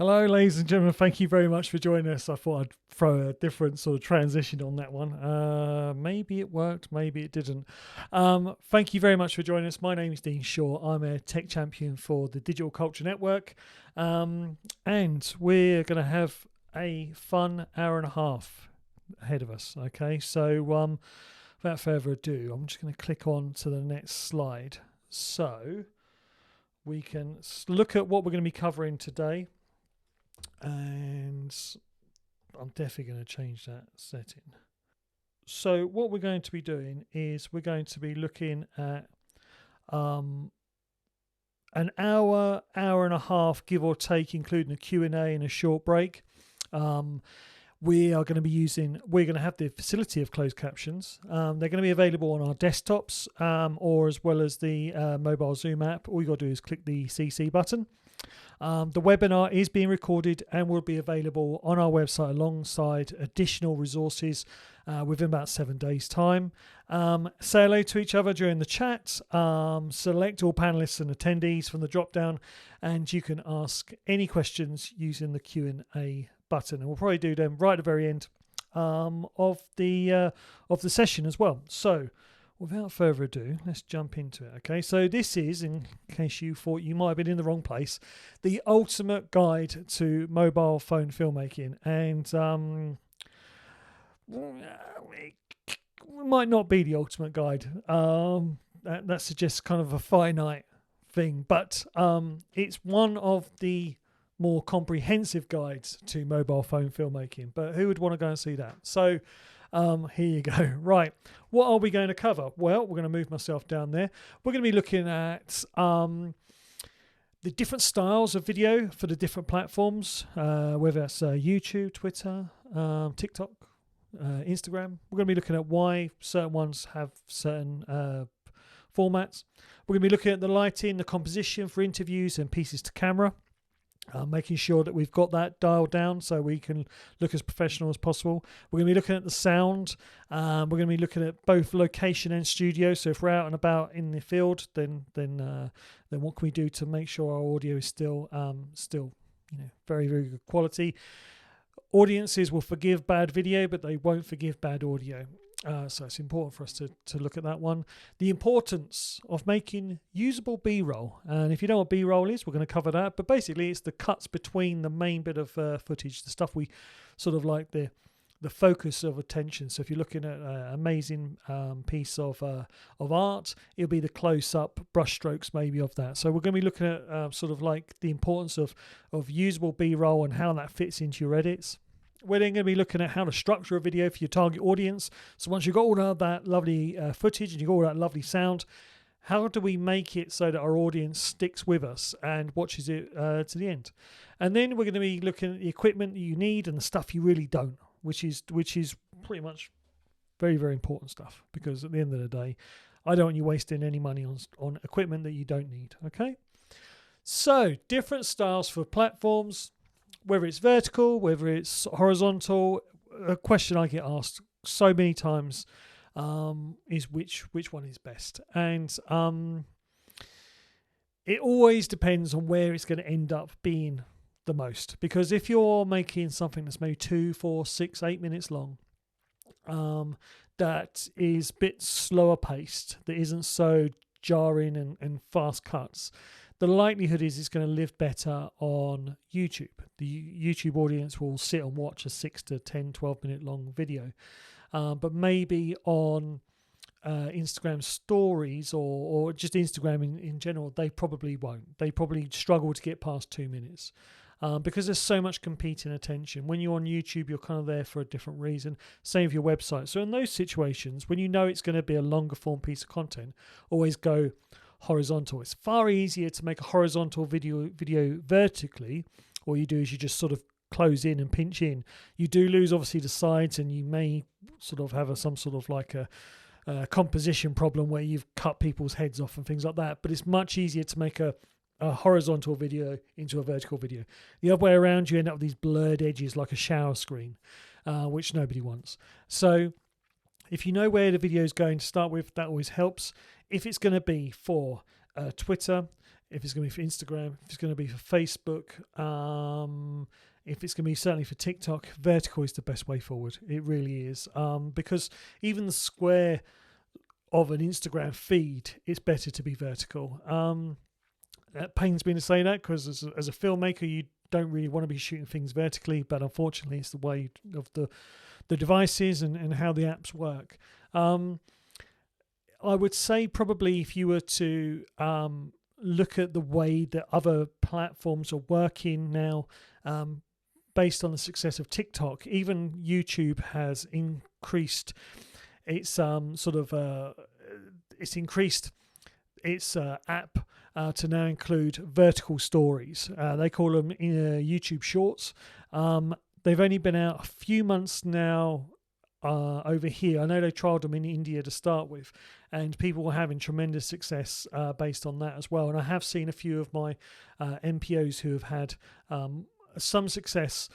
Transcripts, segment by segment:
Hello, ladies and gentlemen. Thank you very much for joining us. I thought I'd throw a different sort of transition on that one. Maybe it worked, maybe it didn't. Thank you very much for joining us. My name is Dean Shaw. I'm a tech champion for the Digital Culture Network. And we're going to have a fun hour and a half ahead of us. Okay, so without further ado, I'm just going to click on to the next slide so we can look at what we're going to be covering today. And I'm definitely going to change that setting. So what we're going to be doing is we're going to be looking at an hour and a half, give or take, including a Q&A and a short break. We're going to have the facility of closed captions. They're going to be available on our desktops or as well as the mobile Zoom app. All you got to do is click the CC button. The webinar is being recorded and will be available on our website alongside additional resources within about 7 days' time. Say hello to each other during the chat. Select all panelists and attendees from the drop-down, and you can ask any questions using the Q&A button. And we'll probably do them right at the very end of the session as well. So, without further ado, let's jump into it. Okay, so this is, in case you thought you might have been in the wrong place, the ultimate guide to mobile phone filmmaking. And it might not be the ultimate guide. That suggests kind of a finite thing, but it's one of the more comprehensive guides to mobile phone filmmaking. But who would want to go and see that? So here you go. Right. What are we going to cover? Well, we're going to move myself down there. We're going to be looking at the different styles of video for the different platforms, whether that's YouTube, Twitter, TikTok, Instagram. We're going to be looking at why certain ones have certain formats. We're going to be looking at the lighting, the composition for interviews and pieces to camera. Making sure that we've got that dialed down so we can look as professional as possible. We're going to be looking at the sound. We're going to be looking at both location and studio. So if we're out and about in the field, then what can we do to make sure our audio is still very, very good quality. Audiences will forgive bad video, but they won't forgive bad audio. So it's important for us to look at that one. The importance of making usable B-roll. And if you know what B-roll is, we're going to cover that. But basically, it's the cuts between the main bit of footage, the stuff we sort of like the focus of attention. So if you're looking at an amazing piece of art, it'll be the close-up brushstrokes maybe of that. So we're going to be looking at sort of like the importance of usable B-roll and how that fits into your edits. We're then going to be looking at how to structure a video for your target audience. So once you've got all of that lovely footage and you've got all that lovely sound, how do we make it so that our audience sticks with us and watches it to the end? And then we're going to be looking at the equipment that you need and the stuff you really don't, which is pretty much very, very important stuff, because at the end of the day, I don't want you wasting any money on equipment that you don't need. Okay? So different styles for platforms. Whether it's vertical, whether it's horizontal, a question I get asked so many times is which one is best. And it always depends on where it's going to end up being the most. Because if you're making something that's maybe 2, 4, 6, 8 minutes long, that is a bit slower paced, that isn't so jarring and fast cuts, the likelihood is it's going to live better on YouTube. The YouTube audience will sit and watch a 6 to 10, 12 minute long video. But maybe on Instagram stories or just Instagram in general, they probably won't. They probably struggle to get past 2 minutes because there's so much competing attention. When you're on YouTube, you're kind of there for a different reason. Same with your website. So in those situations, when you know it's going to be a longer form piece of content, always go horizontal. It's far easier to make a horizontal video vertically. All you do is you just sort of close in and pinch in. You do lose obviously the sides, and you may sort of have some sort of like a composition problem where you've cut people's heads off and things like that. But it's much easier to make a horizontal video into a vertical video. The other way around, you end up with these blurred edges like a shower screen, which nobody wants. So if you know where the video is going to start with, that always helps. If it's going to be for Twitter, if it's going to be for Instagram, if it's going to be for Facebook, if it's going to be certainly for TikTok, vertical is the best way forward. It really is, because even the square of an Instagram feed, it's better to be vertical. That pains me to say that, because as a filmmaker, you don't really want to be shooting things vertically, but unfortunately it's the way of the devices and how the apps work. I would say probably if you were to look at the way that other platforms are working now, based on the success of TikTok, even YouTube has increased its it's increased its app to now include vertical stories. They call them YouTube Shorts. They've only been out a few months now over here. I know they trialled them in India to start with, and people were having tremendous success based on that as well. And I have seen a few of my MPOs who have had some success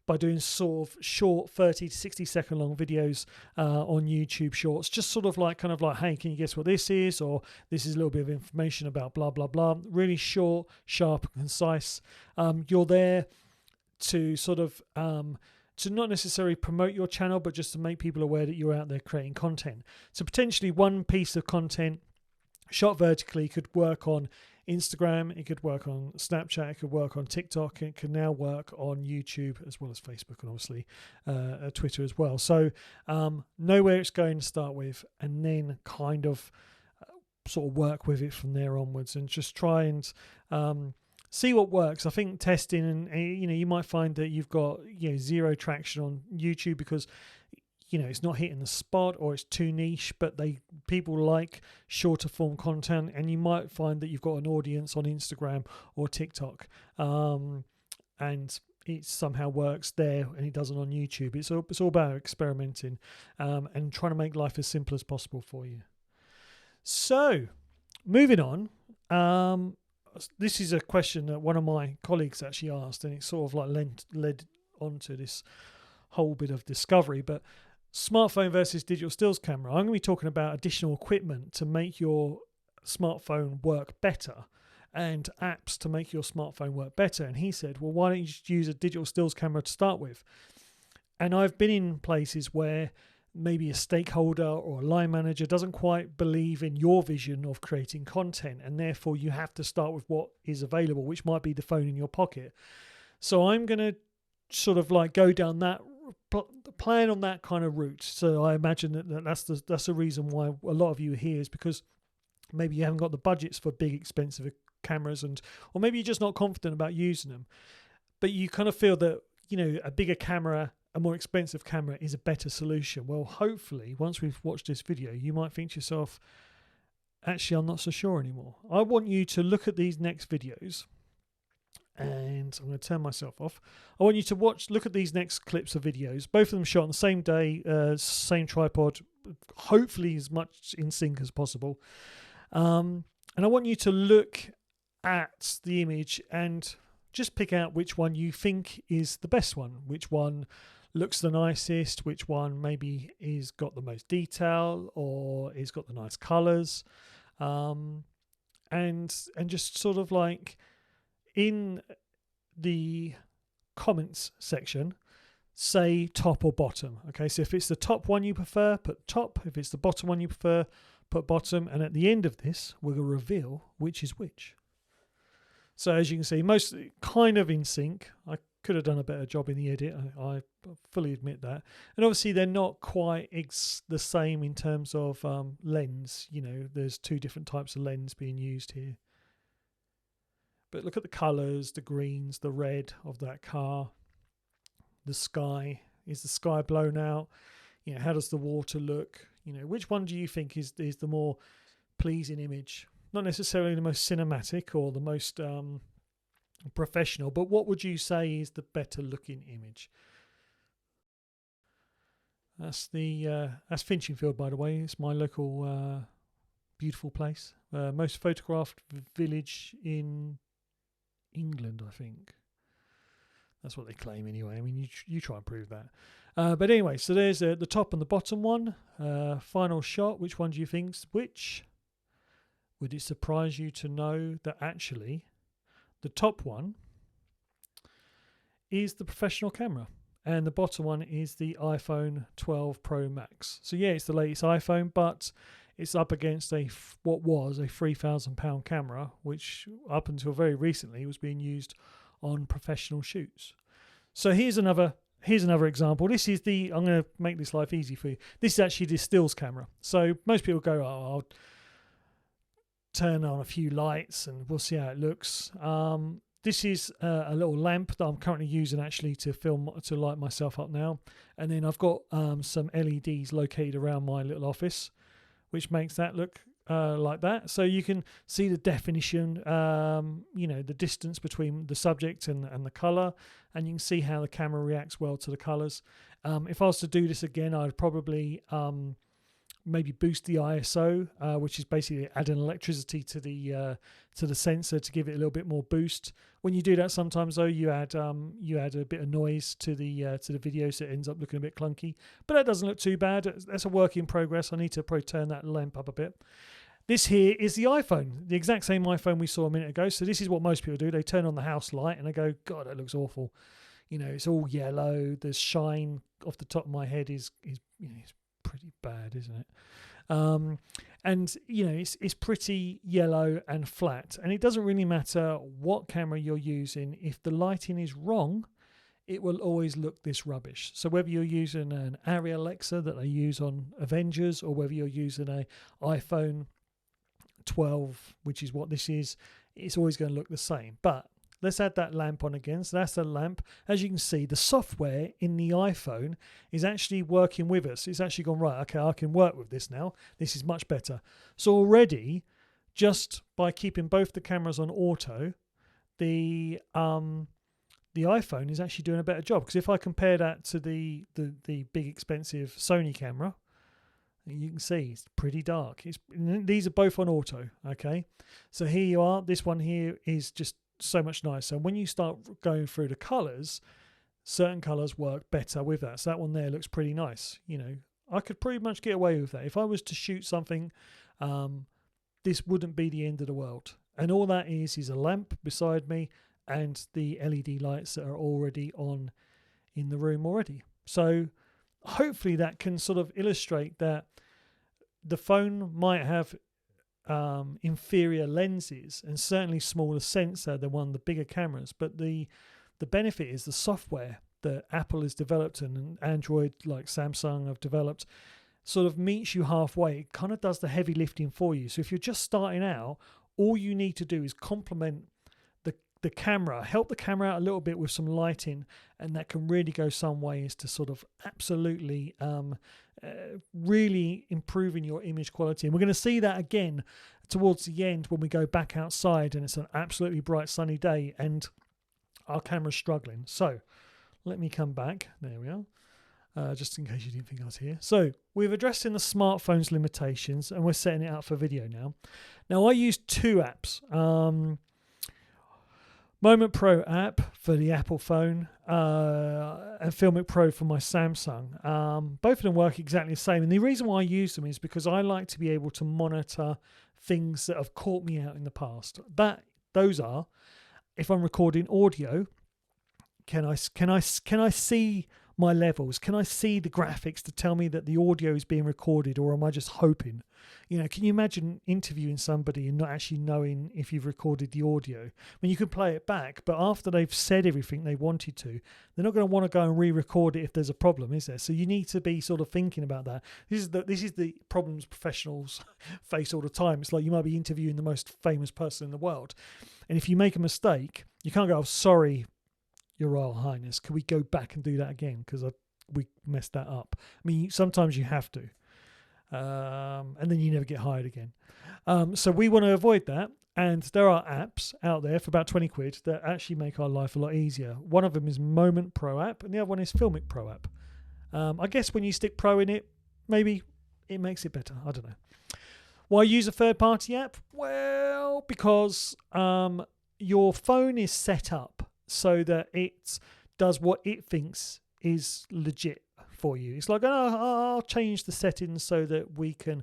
by doing sort of short 30 to 60 second long videos on YouTube Shorts, just sort of like, hey, can you guess what this is? Or this is a little bit of information about blah, blah, blah. Really short, sharp, and concise. You're there to sort of to not necessarily promote your channel, but just to make people aware that you're out there creating content. So potentially one piece of content shot vertically could work on Instagram, it could work on Snapchat, it could work on TikTok, it can now work on YouTube as well as Facebook, and obviously Twitter as well. So know where it's going to start with, and then kind of sort of work with it from there onwards, and just try and see what works. I think testing, and you might find that you've got zero traction on YouTube because it's not hitting the spot, or it's too niche, but people like shorter form content, and you might find that you've got an audience on Instagram or TikTok, and it somehow works there and it doesn't on YouTube. It's all about experimenting and trying to make life as simple as possible for you. So moving on, this is a question that one of my colleagues actually asked, and it sort of like led on to this whole bit of discovery. But smartphone versus digital stills camera. I'm going to be talking about additional equipment to make your smartphone work better, and apps to make your smartphone work better. And he said, well, why don't you just use a digital stills camera to start with? And I've been in places where maybe a stakeholder or a line manager doesn't quite believe in your vision of creating content, and therefore you have to start with what is available, which might be the phone in your pocket. So I'm going to sort of like go down that plan on that kind of route. So I imagine that's the reason why a lot of you are here, is because maybe you haven't got the budgets for big expensive cameras, or maybe you're just not confident about using them, but you kind of feel that a bigger camera, a more expensive camera, is a better solution. Well, hopefully once we've watched this video, you might think to yourself, actually I'm not so sure anymore. I want you to look at these next videos, and I'm going to turn myself off. I want you to look at these next clips of videos, both of them shot on the same day, same tripod, hopefully as much in sync as possible. And I want you to look at the image and just pick out which one you think is the best one, which one looks the nicest, which one maybe is got the most detail or is got the nice colors, and just sort of like in the comments section, say top or bottom. Okay, so if it's the top one you prefer, put top. If it's the bottom one you prefer, put bottom. And at the end of this, we're going to reveal which is which. So as you can see, most kind of in sync. I could have done a better job in the edit, I fully admit that. And obviously they're not quite the same in terms of lens. There's two different types of lens being used here. But look at the colours, the greens, the red of that car, the sky. Is the sky blown out? How does the water look? Which one do you think is the more pleasing image? Not necessarily the most cinematic or the most professional, but what would you say is the better looking image? That's Finchingfield, by the way. It's my local beautiful place. Most photographed village in England, I think. That's what they claim anyway. I mean, you try and prove that. But anyway, so there's the top and the bottom one. Final shot. Which one do you think's which? would it surprise you to know that actually the top one is the professional camera and the bottom one is the iPhone 12 Pro Max? So yeah, it's the latest iPhone, but it's up against what was a £3,000 camera, which up until very recently was being used on professional shoots. So here's another example. This is I'm going to make this life easy for you. This is actually the stills camera. So most people go, oh, I'll turn on a few lights and we'll see how it looks. This is a little lamp that I'm currently using actually to light myself up now. And then I've got some LEDs located around my little office, which makes that look like that. So you can see the definition, the distance between the subject and the colour, and you can see how the camera reacts well to the colours. If I was to do this again, I'd probably maybe boost the ISO, which is basically adding electricity to the sensor to give it a little bit more boost. When you do that, sometimes though you add a bit of noise to the video, so it ends up looking a bit clunky. But that doesn't look too bad. That's a work in progress. I need to probably turn that lamp up a bit. This here is the iPhone, the exact same iPhone we saw a minute ago. So this is what most people do. They turn on the house light and they go, God, that looks awful. It's all yellow. The shine off the top of my head is pretty bad, isn't it? It's pretty yellow and flat, and it doesn't really matter what camera you're using. If the lighting is wrong, it will always look this rubbish. So whether you're using an Arri Alexa that they use on Avengers, or whether you're using a iPhone 12, which is what this is, it's always going to look the same. But let's add that lamp on again. So that's the lamp. As you can see, the software in the iPhone is actually working with us. It's actually gone, right, okay, I can work with this now. This is much better. So already, just by keeping both the cameras on auto, the iPhone is actually doing a better job. Because if I compare that to the big expensive Sony camera, you can see it's pretty dark. These are both on auto, okay? So here you are. This one here is just so much nicer. And when you start going through the colours, certain colours work better with that. So that one there looks pretty nice. I could pretty much get away with that. If I was to shoot something, this wouldn't be the end of the world. And all that is a lamp beside me and the LED lights that are already on in the room already. So hopefully that can sort of illustrate that the phone might have inferior lenses and certainly smaller sensor than one of the bigger cameras, but the benefit is the software that Apple has developed and Android like Samsung have developed sort of meets you halfway. It kind of does the heavy lifting for you. So if you're just starting out, all you need to do is complement the camera, help the camera out a little bit with some lighting, and that can really go some ways to sort of absolutely really improving your image quality. And we're going to see that again towards the end when we go back outside and it's an absolutely bright sunny day and our camera's struggling. So let me come back. There we are. Just in case you didn't think I was here. So we've addressed in the smartphone's limitations and we're setting it up for video now. Now I use two apps. Moment Pro app for the Apple phone and Filmic Pro for my Samsung. Both of them work exactly the same. And the reason why I use them is because I like to be able to monitor things that have caught me out in the past. Those are, if I'm recording audio, can I see my levels? Can I see the graphics to tell me that the audio is being recorded, or am I just hoping? Can you imagine interviewing somebody and not actually knowing if you've recorded the audio? I mean, you can play it back, but after they've said everything they wanted to, they're not going to want to go and re-record it if there's a problem, is there? So you need to be sort of thinking about that. This is the problems professionals face all the time. It's like you might be interviewing the most famous person in the world, and if you make a mistake, you can't go, "Oh, sorry, Your Royal Highness, can we go back and do that again? Because we messed that up." I mean, sometimes you have to. And then you never get hired again. So we want to avoid that. And there are apps out there for about 20 quid that actually make our life a lot easier. One of them is Moment Pro app, and the other one is Filmic Pro app. I guess when you stick Pro in it, maybe it makes it better. I don't know. Why use a third-party app? Well, because your phone is set up so that it does what it thinks is legit for you. It's like, oh, I'll change the settings so that we can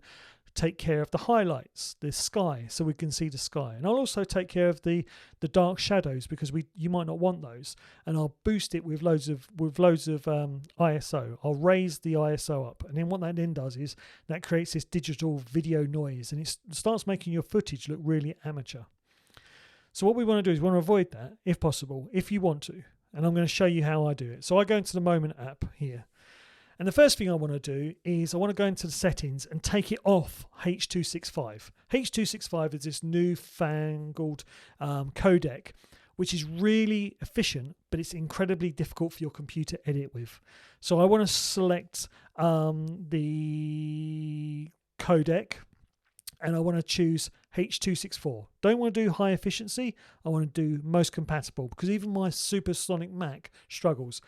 take care of the highlights, the sky, so we can see the sky. And I'll also take care of the dark shadows, because you might not want those. And I'll boost it with loads of ISO. I'll raise the ISO up, and then what that then does is that creates this digital video noise, and it starts making your footage look really amateur. So what we want to do is we want to avoid that if possible, if you want to. And I'm going to show you how I do it. So I go into the Moment app here. And the first thing I want to do is I want to go into the settings and take it off H.265. H.265 is this newfangled codec, which is really efficient, but it's incredibly difficult for your computer to edit with. So I want to select the codec, and I want to choose H.264. Don't want to do high efficiency. I want to do most compatible, because even my supersonic Mac struggles.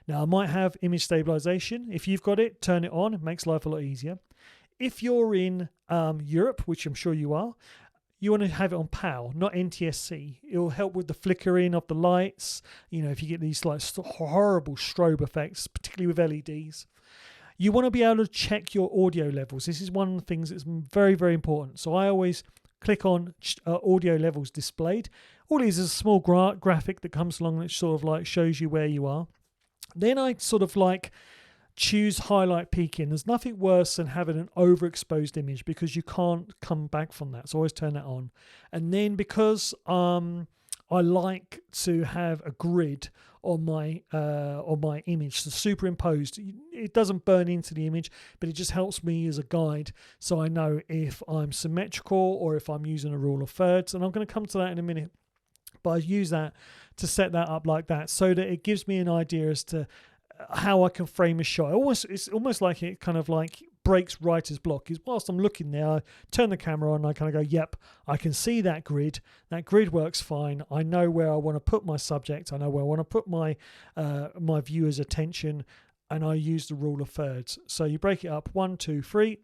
Now, I might have image stabilization. If you've got it, turn it on. It makes life a lot easier. If you're in Europe, which I'm sure you are, you want to have it on PAL, not NTSC. It will help with the flickering of the lights. You know, if you get these like horrible strobe effects, particularly with LEDs. You want to be able to check your audio levels. This is one of the things that's very, very important. So I always click on audio levels displayed. All it is a small graphic that comes along that sort of like shows you where you are. Then I sort of like choose highlight peaking. There's nothing worse than having an overexposed image, because you can't come back from that. So I always turn that on. And then because I like to have a grid on my image, so superimposed, it doesn't burn into the image, but it just helps me as a guide, so I know if I'm symmetrical or if I'm using a rule of thirds. And I'm going to come to that in a minute. But I use that to set that up like that, so that it gives me an idea as to how I can frame a shot. It's almost like it kind of like breaks writer's block. Is whilst I'm looking there, I turn the camera on and I kind of go, yep, I can see that grid. That grid works fine. I know where I want to put my subject. I know where I want to put my my viewer's attention, and I use the rule of thirds. So you break it up 1, 2, 3,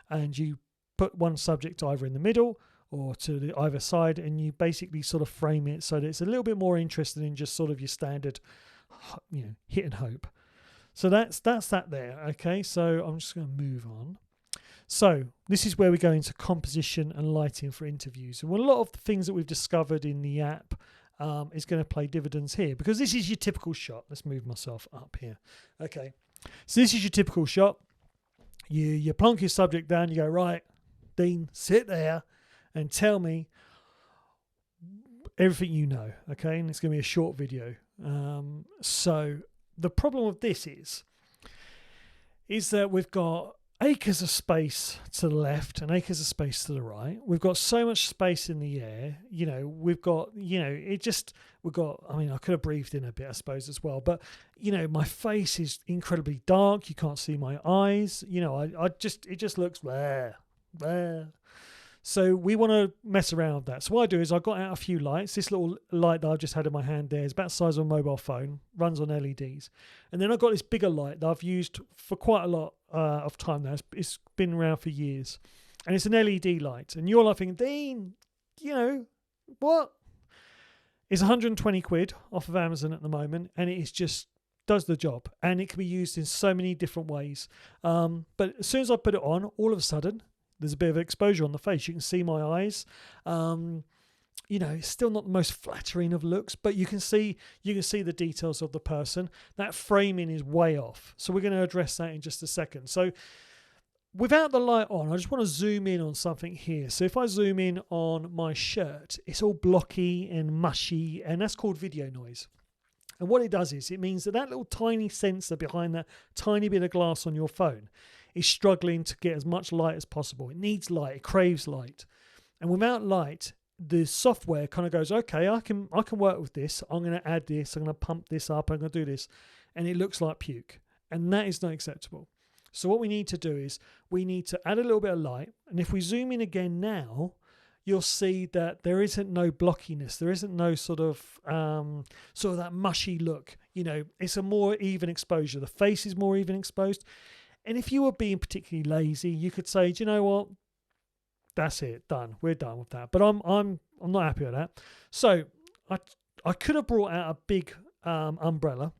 and you put one subject either in the middle or to either side, and you basically sort of frame it so that it's a little bit more interesting than just sort of your standard, hit and hope. So that's that there. Okay, so I'm just going to move on. So this is where we go into composition and lighting for interviews. And a lot of the things that we've discovered in the app is going to play dividends here, because this is your typical shot. Let's move myself up here. Okay, so this is your typical shot. You plonk your subject down. You go, right, Dean, sit there and tell me everything you know, okay? And it's going to be a short video. So the problem with this is that we've got acres of space to the left and acres of space to the right. We've got so much space in the air. We've got, I could have breathed in a bit, I suppose, as well. But, my face is incredibly dark. You can't see my eyes. It just looks there. So we want to mess around with that. So what I do is I got out a few lights. This little light that I've just had in my hand there is about the size of a mobile phone, runs on LEDs. And then I've got this bigger light that I've used for quite a lot of time now. It's been around for years. And it's an LED light. And you're like thinking, Dean, what? It's 120 quid off of Amazon at the moment. And it is just does the job. And it can be used in so many different ways. But as soon as I put it on, all of a sudden, there's a bit of exposure on the face. You can see my eyes. It's still not the most flattering of looks, but you can see the details of the person. That framing is way off. So we're going to address that in just a second. So without the light on, I just want to zoom in on something here. So if I zoom in on my shirt, it's all blocky and mushy, and that's called video noise. And what it does is it means that little tiny sensor behind that tiny bit of glass on your phone is struggling to get as much light as possible. It needs light. It craves light. And without light, the software kind of goes, okay, I can work with this. I'm going to add this. I'm going to pump this up. I'm going to do this. And it looks like puke. And that is not acceptable. So what we need to do is we need to add a little bit of light. And if we zoom in again now, you'll see that there isn't no blockiness. There isn't no sort of that mushy look. It's a more even exposure. The face is more even exposed. And if you were being particularly lazy, you could say, do you know what? That's it, done. We're done with that. But I'm not happy with that. So I could have brought out a big umbrella,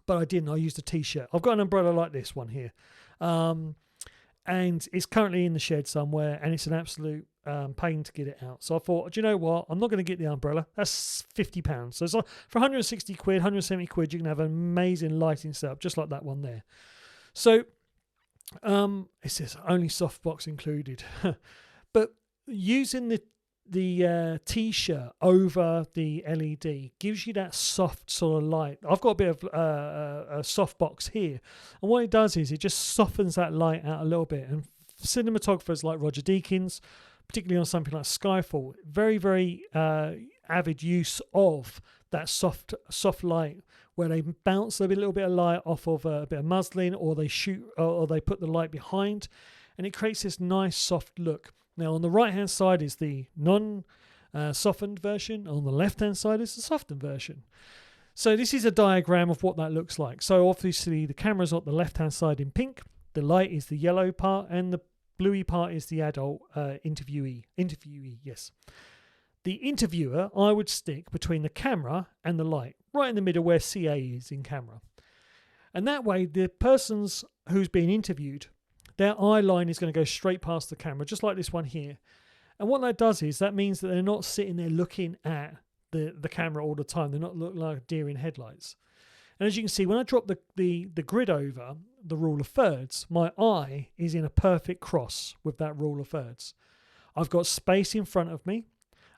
but I didn't. I used a t-shirt. I've got an umbrella like this one here. And and it's currently in the shed somewhere, and it's an absolute pain to get it out. So I thought, do you know what? I'm not going to get the umbrella. That's £50. So it's like, for 160 quid, 170 quid, you can have an amazing lighting setup, just like that one there. So it says only softbox included, but using the T-shirt over the LED gives you that soft sort of light. I've got a bit of a softbox here, and what it does is it just softens that light out a little bit. And cinematographers like Roger Deakins, particularly on something like Skyfall, very, very avid use of that soft light, where they bounce a little bit of light off of a bit of muslin, or they shoot, or they put the light behind, and it creates this nice soft look. Now, on the right-hand side is the non-softened version. On the left-hand side is the softened version. So this is a diagram of what that looks like. So obviously the camera's on the left-hand side in pink. The light is the yellow part, and the bluey part is the adult interviewee. Yes. The interviewer, I would stick between the camera and the light, right in the middle where CA is in camera. And that way, the person's who's being interviewed, their eye line is going to go straight past the camera, just like this one here. And what that does is that means that they're not sitting there looking at the camera all the time. They're not looking like deer in headlights. And as you can see, when I drop the grid over the rule of thirds, my eye is in a perfect cross with that rule of thirds. I've got space in front of me.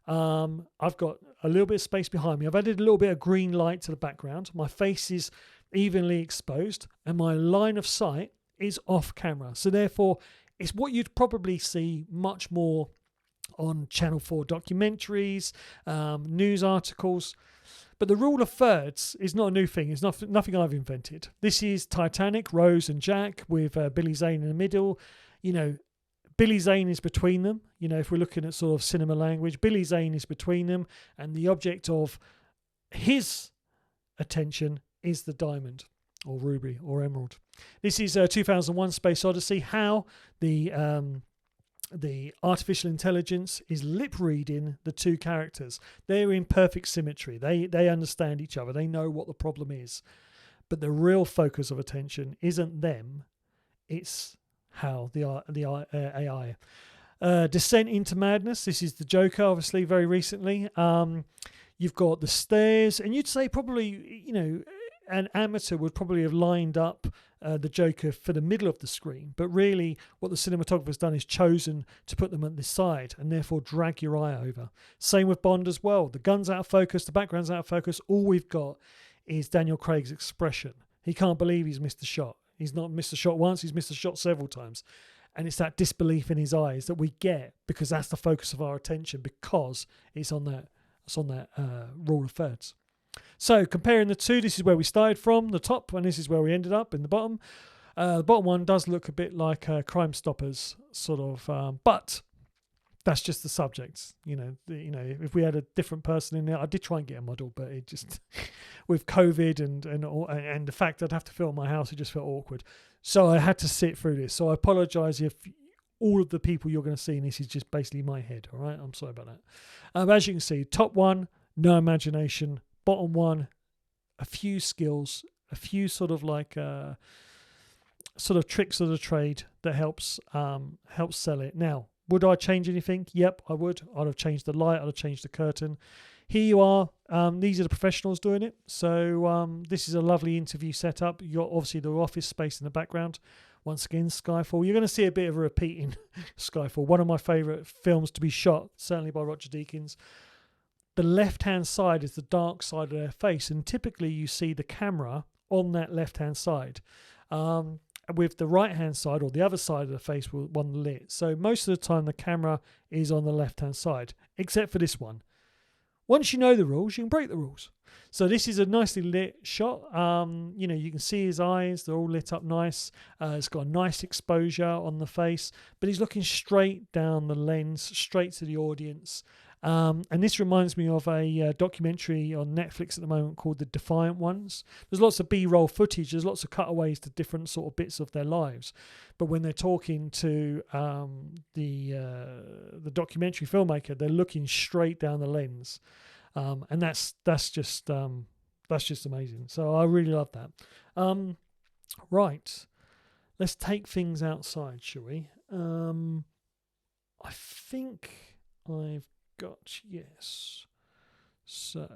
I've got a little bit of space behind me. I've added a little bit of green light to the background. My face is evenly exposed, and my line of sight is off camera. So therefore, it's what you'd probably see much more on Channel 4 documentaries, news articles. But the rule of thirds is not a new thing. It's nothing I've invented. This is Titanic, Rose and Jack, with Billy Zane in the middle. You know, Billy Zane is between them. You know, if we're looking at sort of cinema language, Billy Zane is between them, and the object of his attention is the diamond, or ruby, or emerald. This is 2001: Space Odyssey. How the artificial intelligence is lip reading the two characters. They're in perfect symmetry. They understand each other. They know what the problem is. But the real focus of attention isn't them. It's how the AI. Descent into Madness. This is the Joker, obviously, very recently. You've got the stairs, and you'd say probably, you know, an amateur would probably have lined up the Joker for the middle of the screen, but really what the cinematographer's done is chosen to put them at the side and therefore drag your eye over. Same with Bond as well. The gun's out of focus, the background's out of focus. All we've got is Daniel Craig's expression. He can't believe he's missed a shot. He's not missed a shot once, he's missed a shot several times. And it's that disbelief in his eyes that we get, because that's the focus of our attention, because it's on that rule of thirds. So comparing the two, this is where we started from, the top, and this is where we ended up in the bottom. The bottom one does look a bit like Crime Stoppers, sort of, but that's just the subjects. You know, if we had a different person in there, I did try and get a model, but it just, with COVID and the fact I'd have to film my house, it just felt awkward. So I had to sit through this. So I apologise if all of the people you're going to see in this is just basically my head. All right, I'm sorry about that. As you can see, top one, no imagination. Bottom one, a few skills, a few sort of like sort of tricks of the trade that helps sell it. Now, would I change anything? Yep, I would. I'd have changed the light. I'd have changed the curtain. Here you are. These are the professionals doing it. So this is a lovely interview setup. You've got obviously the office space in the background. Once again, Skyfall. You're going to see a bit of a repeat in Skyfall. One of my favourite films to be shot, certainly by Roger Deakins. The left-hand side is the dark side of their face, and typically you see the camera on that left-hand side, with the right-hand side or the other side of the face with one lit. So most of the time the camera is on the left-hand side, except for this one. Once you know the rules, you can break the rules. So this is a nicely lit shot. You know, you can see his eyes; they're all lit up nice. It's got a nice exposure on the face, but he's looking straight down the lens, straight to the audience. And this reminds me of a documentary on Netflix at the moment called The Defiant Ones. There's lots of B-roll footage. There's lots of cutaways to different sort of bits of their lives. But when they're talking to the documentary filmmaker, they're looking straight down the lens, and that's just amazing. So I really love that. Right. let's take things outside, shall we? I think I've got, yes. So,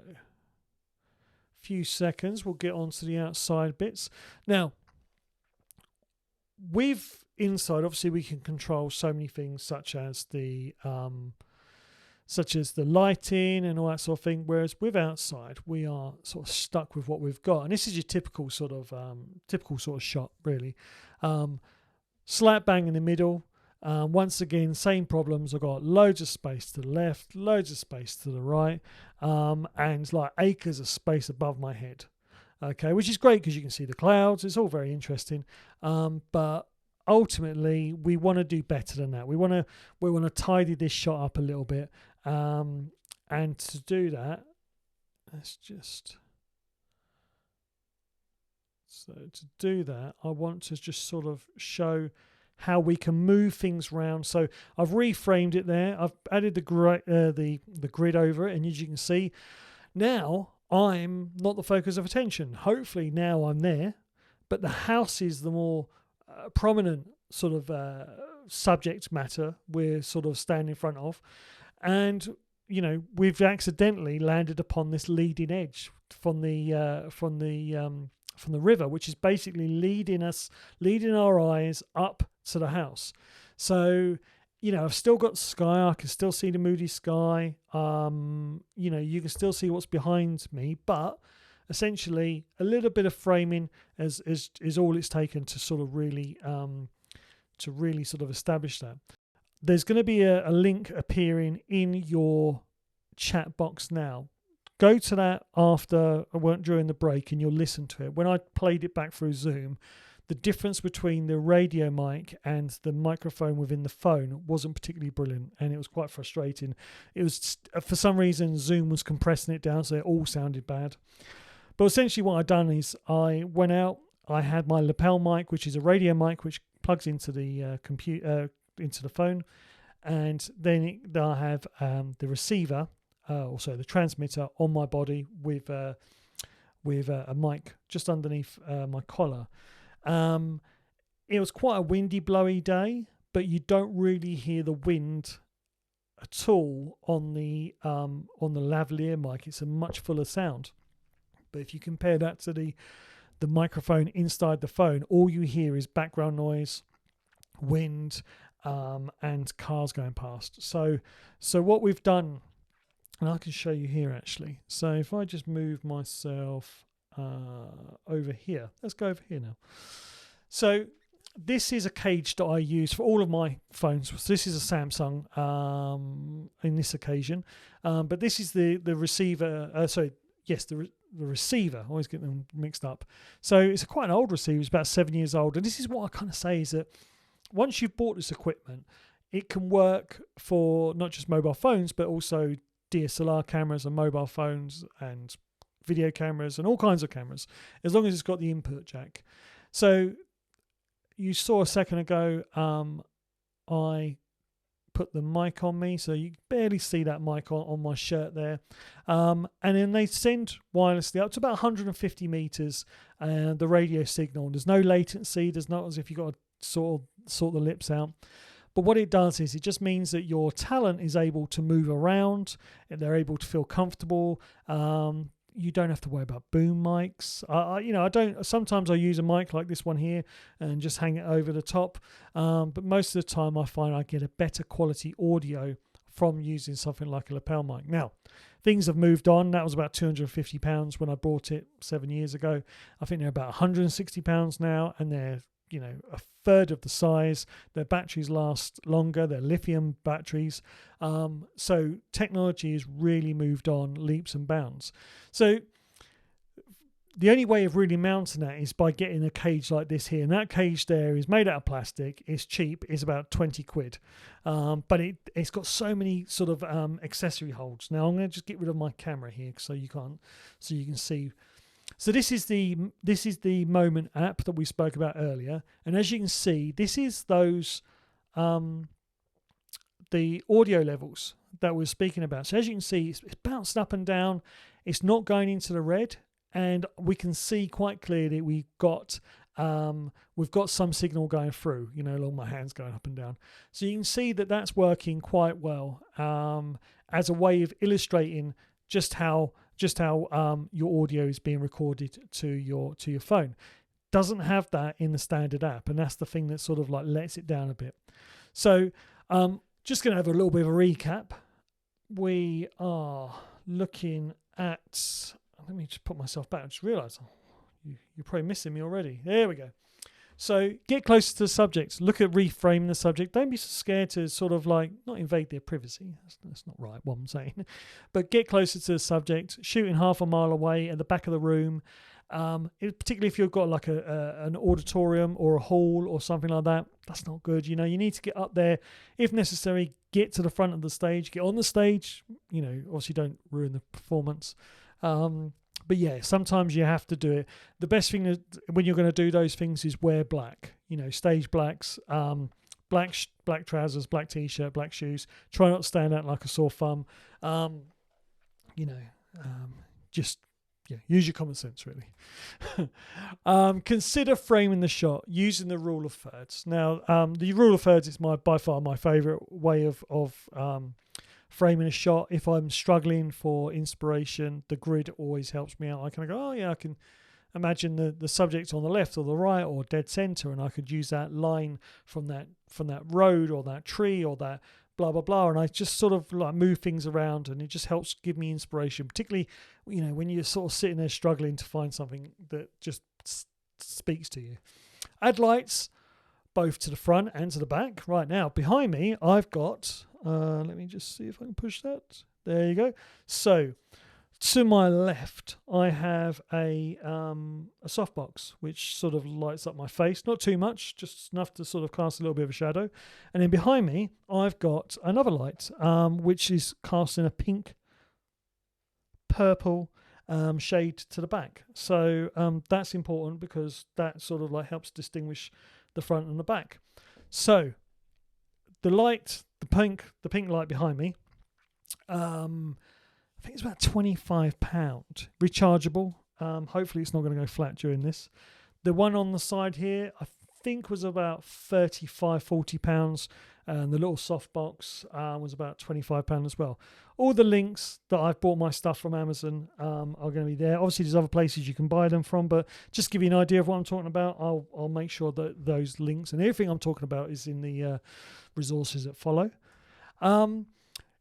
few seconds, we'll get on to the outside bits. Now, with inside, obviously we can control so many things, such as the lighting and all that sort of thing. Whereas with outside, we are sort of stuck with what we've got, and this is your typical sort of shot, really. Slap bang in the middle. Once again, same problems. I've got loads of space to the left, loads of space to the right, and like acres of space above my head. Okay, which is great because you can see the clouds. It's all very interesting. But ultimately, we want to do better than that. We want to tidy this shot up a little bit. And to do that, I want to just sort of show how we can move things around. So I've reframed it there. I've added the grid over it, and as you can see, now I'm not the focus of attention. Hopefully now I'm there, but the house is the more prominent sort of subject matter we're sort of standing in front of. And, you know, we've accidentally landed upon this leading edge from the river, which is basically leading our eyes up to the house. So, you know, I've still got sky. I can still see the moody sky. You know, you can still see what's behind me, but essentially a little bit of framing is all it's taken to sort of really sort of establish that. There's going to be a link appearing in your chat box now. Go to that during the break, and you'll listen to it. When I played it back through Zoom, the difference between the radio mic and the microphone within the phone wasn't particularly brilliant, and it was quite frustrating. It was, for some reason, Zoom was compressing it down, so it all sounded bad. But essentially what I'd done is I went out, I had my lapel mic, which is a radio mic, which plugs into the into the phone, and then I have the receiver, also the transmitter on my body with a mic just underneath my collar. It was quite a windy, blowy day, but you don't really hear the wind at all on the lavalier mic. It's a much fuller sound. But if you compare that to the microphone inside the phone, all you hear is background noise, wind, and cars going past. So what we've done, and I can show you here actually. So if I just move myself over here, let's go over here now. So this is a cage that I use for all of my phones. So this is a Samsung in this occasion, but this is the receiver. The receiver. I always get them mixed up. So it's quite an old receiver. It's about 7 years old, and this is what I kind of say is that once you've bought this equipment, it can work for not just mobile phones, but also DSLR cameras and mobile phones and video cameras and all kinds of cameras, as long as it's got the input jack. So you saw a second ago, I put the mic on me, so you barely see that mic on my shirt there. And then they send wirelessly up to about 150 meters, the radio signal. There's no latency. There's not as if you've got to sort the lips out. But what it does is it just means that your talent is able to move around, and they're able to feel comfortable. You don't have to worry about boom mics. I don't. Sometimes I use a mic like this one here and just hang it over the top. But most of the time, I find I get a better quality audio from using something like a lapel mic. Now, things have moved on. That was about £250 when I bought it 7 years ago. I think they're about £160 now, and they're a third of the size. Their batteries last longer. They're lithium batteries. So technology has really moved on leaps and bounds. So the only way of really mounting that is by getting a cage like this here. And that cage there is made out of plastic. It's cheap. It's about 20 quid. But it's got so many sort of accessory holes. Now I'm going to just get rid of my camera here so you can see. So this is the Moment app that we spoke about earlier, and as you can see, this is those the audio levels that we're speaking about. So as you can see, it's bouncing up and down. It's not going into the red, and we can see quite clearly we've got we've got some signal going through, along my hands going up and down. So you can see that that's working quite well as a way of illustrating just how your audio is being recorded to your phone. Doesn't have that in the standard app, and that's the thing that sort of like lets it down a bit. So just going to have a little bit of a recap. We are looking at, let me just put myself back. I just realised you're probably missing me already. There we go. So get closer to the subject. Look at reframing the subject. Don't be so scared to sort of like not invade their privacy. That's not right what I'm saying. But get closer to the subject. Shooting half a mile away at the back of the room. Particularly if you've got like an auditorium or a hall or something like that, that's not good. You need to get up there. If necessary, get to the front of the stage. Get on the stage. Obviously don't ruin the performance. But yeah, sometimes you have to do it. The best thing is, when you're going to do those things is wear black. Stage blacks, black trousers, black t-shirt, black shoes. Try not to stand out like a sore thumb. Just use your common sense, really. Consider framing the shot using the rule of thirds. Now, the rule of thirds is by far my favourite way of framing a shot. If I'm struggling for inspiration, the grid always helps me out. I kind of go, I can imagine the subject on the left or the right or dead center, and I could use that line from that road or that tree or that blah blah blah, and I just sort of like move things around, and it just helps give me inspiration, particularly when you're sort of sitting there struggling to find something that just speaks to you. Add lights both to the front and to the back. Right now behind me I've got let me just see if I can push that. There you go. So to my left I have a softbox which sort of lights up my face, not too much, just enough to sort of cast a little bit of a shadow. And then behind me I've got another light which is casting a pink purple shade to the back. So that's important because that sort of like helps distinguish the front and the back. So the pink light behind me, I think it's about £25, rechargeable. Hopefully it's not going to go flat during this. The one on the side here I think was about £35-40, and the little softbox was about £25 as well. All the links that I've bought my stuff from Amazon are going to be there. Obviously there's other places you can buy them from, but just to give you an idea of what I'm talking about, I'll make sure that those links and everything I'm talking about is in the resources that follow.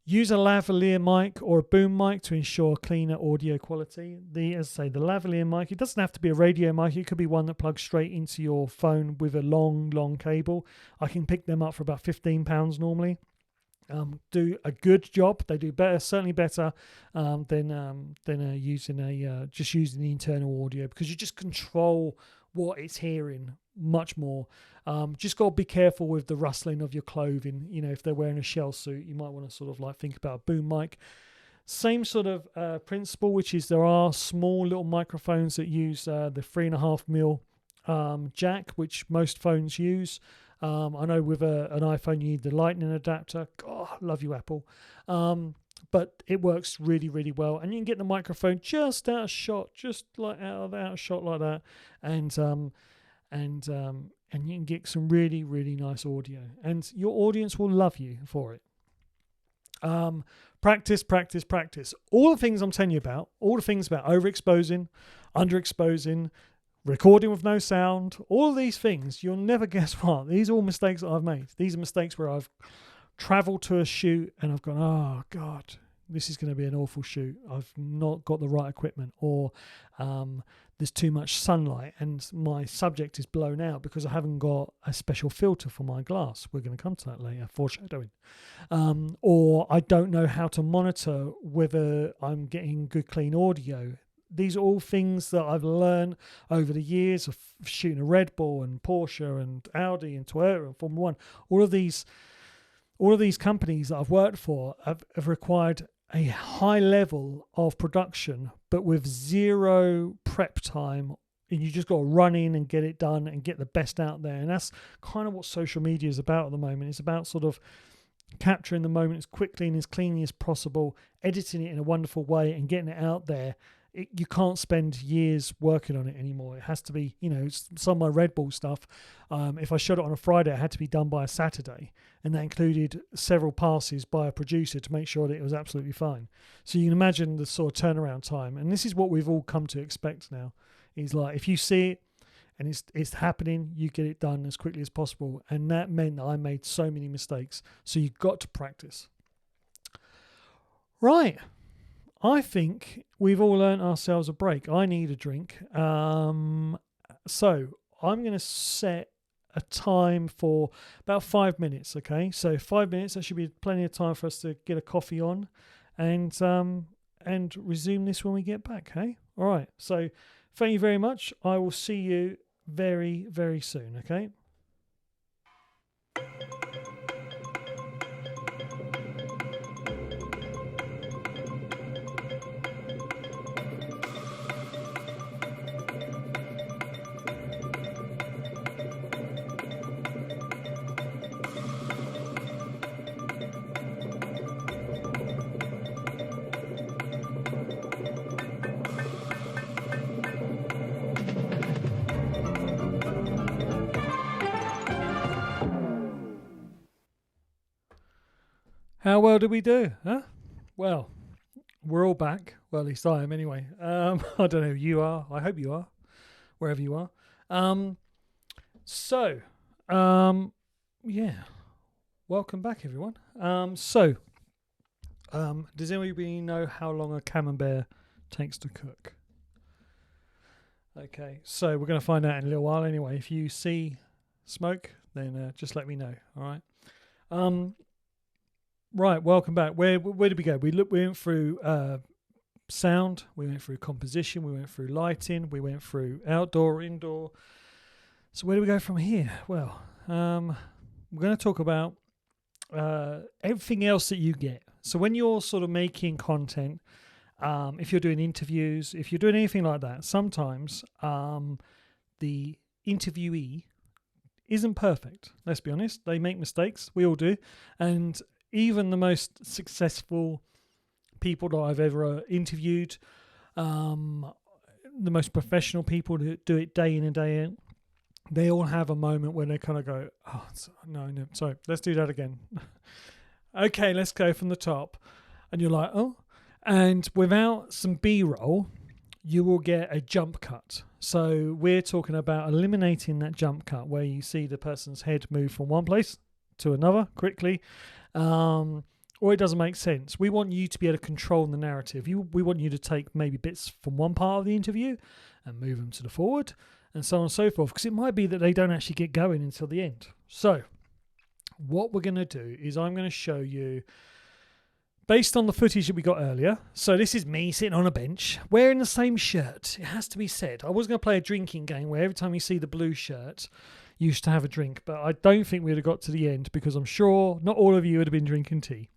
Use a lavalier mic or a boom mic to ensure cleaner audio quality. The lavalier mic, it doesn't have to be a radio mic. It could be one that plugs straight into your phone with a long cable. I can pick them up for about £15 normally. Do a good job. They do better, certainly better than using just using the internal audio, because you just control what it's hearing much more. Just got to be careful with the rustling of your clothing. If they're wearing a shell suit, you might want to sort of like think about a boom mic. Same sort of principle, which is there are small little microphones that use the 3.5mm jack, which most phones use. I know with an iPhone you need the lightning adapter. God, love you, Apple. But it works really, really well, and you can get the microphone just out of shot, just like out of shot like that, and you can get some really, really nice audio, and your audience will love you for it. Practice. All the things I'm telling you about, all the things about overexposing, underexposing, recording with no sound, all of these things, you'll never guess what. These are all mistakes that I've made. These are mistakes where I've traveled to a shoot and I've gone, oh God, this is going to be an awful shoot. I've not got the right equipment, or there's too much sunlight and my subject is blown out because I haven't got a special filter for my glass. We're going to come to that later, foreshadowing. Or I don't know how to monitor whether I'm getting good, clean audio. These are all things that I've learned over the years of shooting a Red Bull and Porsche and Audi and Toyota and Formula One. All of these companies that I've worked for have required a high level of production, but with zero prep time. And you just got to run in and get it done and get the best out there. And that's kind of what social media is about at the moment. It's about sort of capturing the moment as quickly and as cleanly as possible, editing it in a wonderful way and getting it out there you can't spend years working on it anymore. It has to be, some of my Red Bull stuff. If I shot it on a Friday, it had to be done by a Saturday, and that included several passes by a producer to make sure that it was absolutely fine. So you can imagine the sort of turnaround time, and this is what we've all come to expect now. Is like, if you see it and it's happening, you get it done as quickly as possible, and that meant that I made so many mistakes. So you've got to practice. Right. I think we've all earned ourselves a break. I need a drink. So I'm going to set a time for about 5 minutes, okay? So 5 minutes, that should be plenty of time for us to get a coffee on and resume this when we get back, okay? All right. So thank you very much. I will see you very, very soon, okay? How well did we do? Huh? Well, we're all back. Well, at least I am anyway. I don't know who you are. I hope you are, wherever you are. Yeah. Welcome back, everyone. Does anybody know how long a camembert takes to cook? Okay, so we're going to find out in a little while anyway. If you see smoke, then just let me know, all right? Right, welcome back. Where did we go? We went through sound, we went through composition, we went through lighting, we went through outdoor, indoor. So where do we go from here? Well, we're going to talk about everything else that you get. So when you're sort of making content, if you're doing interviews, if you're doing anything like that, sometimes the interviewee isn't perfect. Let's be honest. They make mistakes. We all do. And even the most successful people that I've ever interviewed, the most professional people that do it day in and day out, they all have a moment when they kind of go, oh, no, sorry, let's do that again. Okay, let's go from the top. And you're like, oh. And without some B-roll, you will get a jump cut. So we're talking about eliminating that jump cut where you see the person's head move from one place to another quickly, or it doesn't make sense. We want you to be able to control the narrative. We want you to take maybe bits from one part of the interview and move them to the forward, and so on and so forth, because it might be that they don't actually get going until the end. So what we're going to do is I'm going to show you, based on the footage that we got earlier. So this is me sitting on a bench wearing the same shirt. It has to be said. I was going to play a drinking game where every time you see the blue shirt, you used to have a drink, but I don't think we would have got to the end because I'm sure not all of you would have been drinking tea.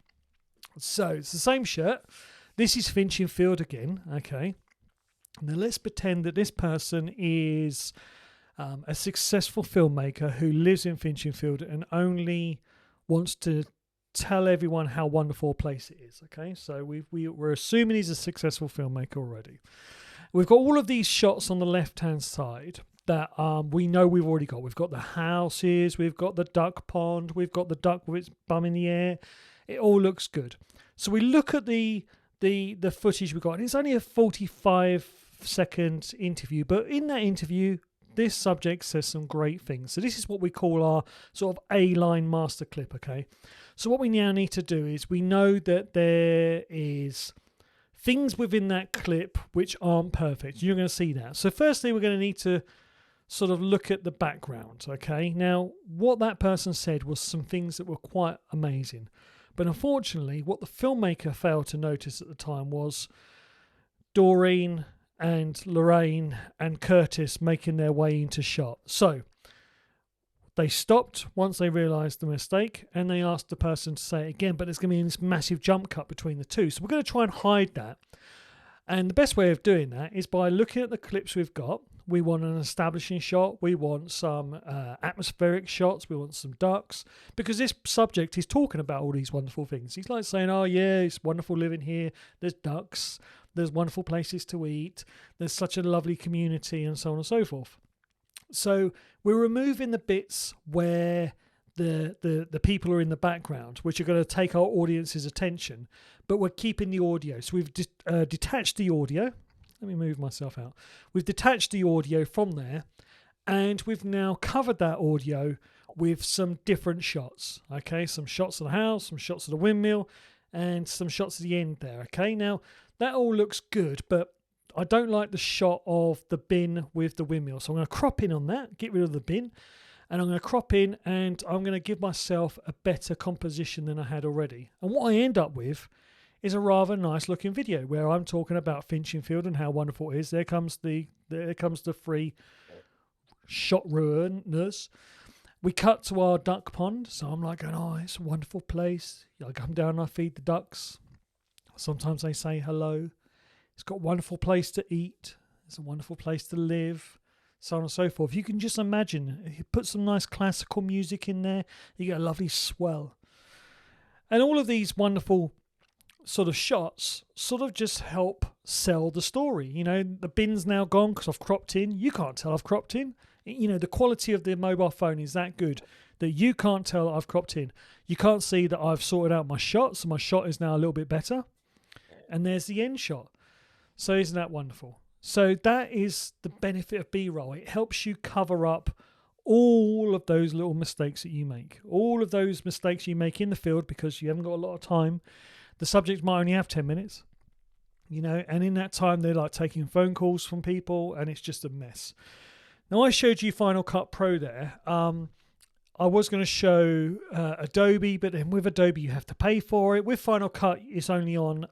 So it's the same shirt. This is Finchinfield again. Okay. Now let's pretend that this person is a successful filmmaker who lives in Finchinfield and only wants to tell everyone how wonderful a place it is. Okay, so we're assuming he's a successful filmmaker already. We've got all of these shots on the left-hand side that we know we've already got. We've got the houses, we've got the duck pond, we've got the duck with its bum in the air. It all looks good. So we look at the footage we've got, and it's only a 45-second interview, but in that interview, this subject says some great things. So this is what we call our sort of A-line master clip, okay? So what we now need to do is we know that there is things within that clip which aren't perfect. You're going to see that. So firstly, we're going to need to sort of look at the background, okay? Now, what that person said was some things that were quite amazing. But unfortunately, what the filmmaker failed to notice at the time was Doreen and Lorraine and Curtis making their way into shot. So they stopped once they realised the mistake, and they asked the person to say it again, but there's going to be this massive jump cut between the two. So we're going to try and hide that. And the best way of doing that is by looking at the clips we've got. We want an establishing shot. We want some atmospheric shots. We want some ducks. Because this subject is talking about all these wonderful things. He's like saying, oh yeah, it's wonderful living here. There's ducks. there's wonderful places to eat, there's such a lovely community, and so on and so forth. So we're removing the bits where the people are in the background, which are going to take our audience's attention, but we're keeping the audio. So we've detached the audio. Let me move myself out. We've detached the audio from there, and we've now covered that audio with some different shots. Okay, some shots of the house, some shots of the windmill, and some shots at the end there. Okay, now that all looks good, but I don't like the shot of the bin with the windmill. So I'm going to crop in on that, get rid of the bin, and I'm going to crop in, and I'm going to give myself a better composition than I had already. And what I end up with is a rather nice looking video where I'm talking about Finchinfield and how wonderful it is. There comes the free shot ruiners. We cut to our duck pond, so I'm like, oh, it's a wonderful place. I come down and I feed the ducks. Sometimes they say hello. It's got a wonderful place to eat. It's a wonderful place to live, so on and so forth. You can just imagine, you put some nice classical music in there, you get a lovely swell. And all of these wonderful sort of shots sort of just help sell the story. You know, the bin's now gone because I've cropped in. You can't tell I've cropped in. You know, the quality of the mobile phone is that good that you can't tell I've cropped in. You can't see that I've sorted out my shot, so my shot is now a little bit better. And there's the end shot. So isn't that wonderful? So that is the benefit of B-roll. It helps you cover up all of those little mistakes that you make. All of those mistakes you make in the field because you haven't got a lot of time. The subject might only have 10 minutes, you know, and in that time they're like taking phone calls from people and it's just a mess. Now I showed you Final Cut Pro there. I was going to show Adobe, but then with Adobe you have to pay for it. With Final Cut it's only on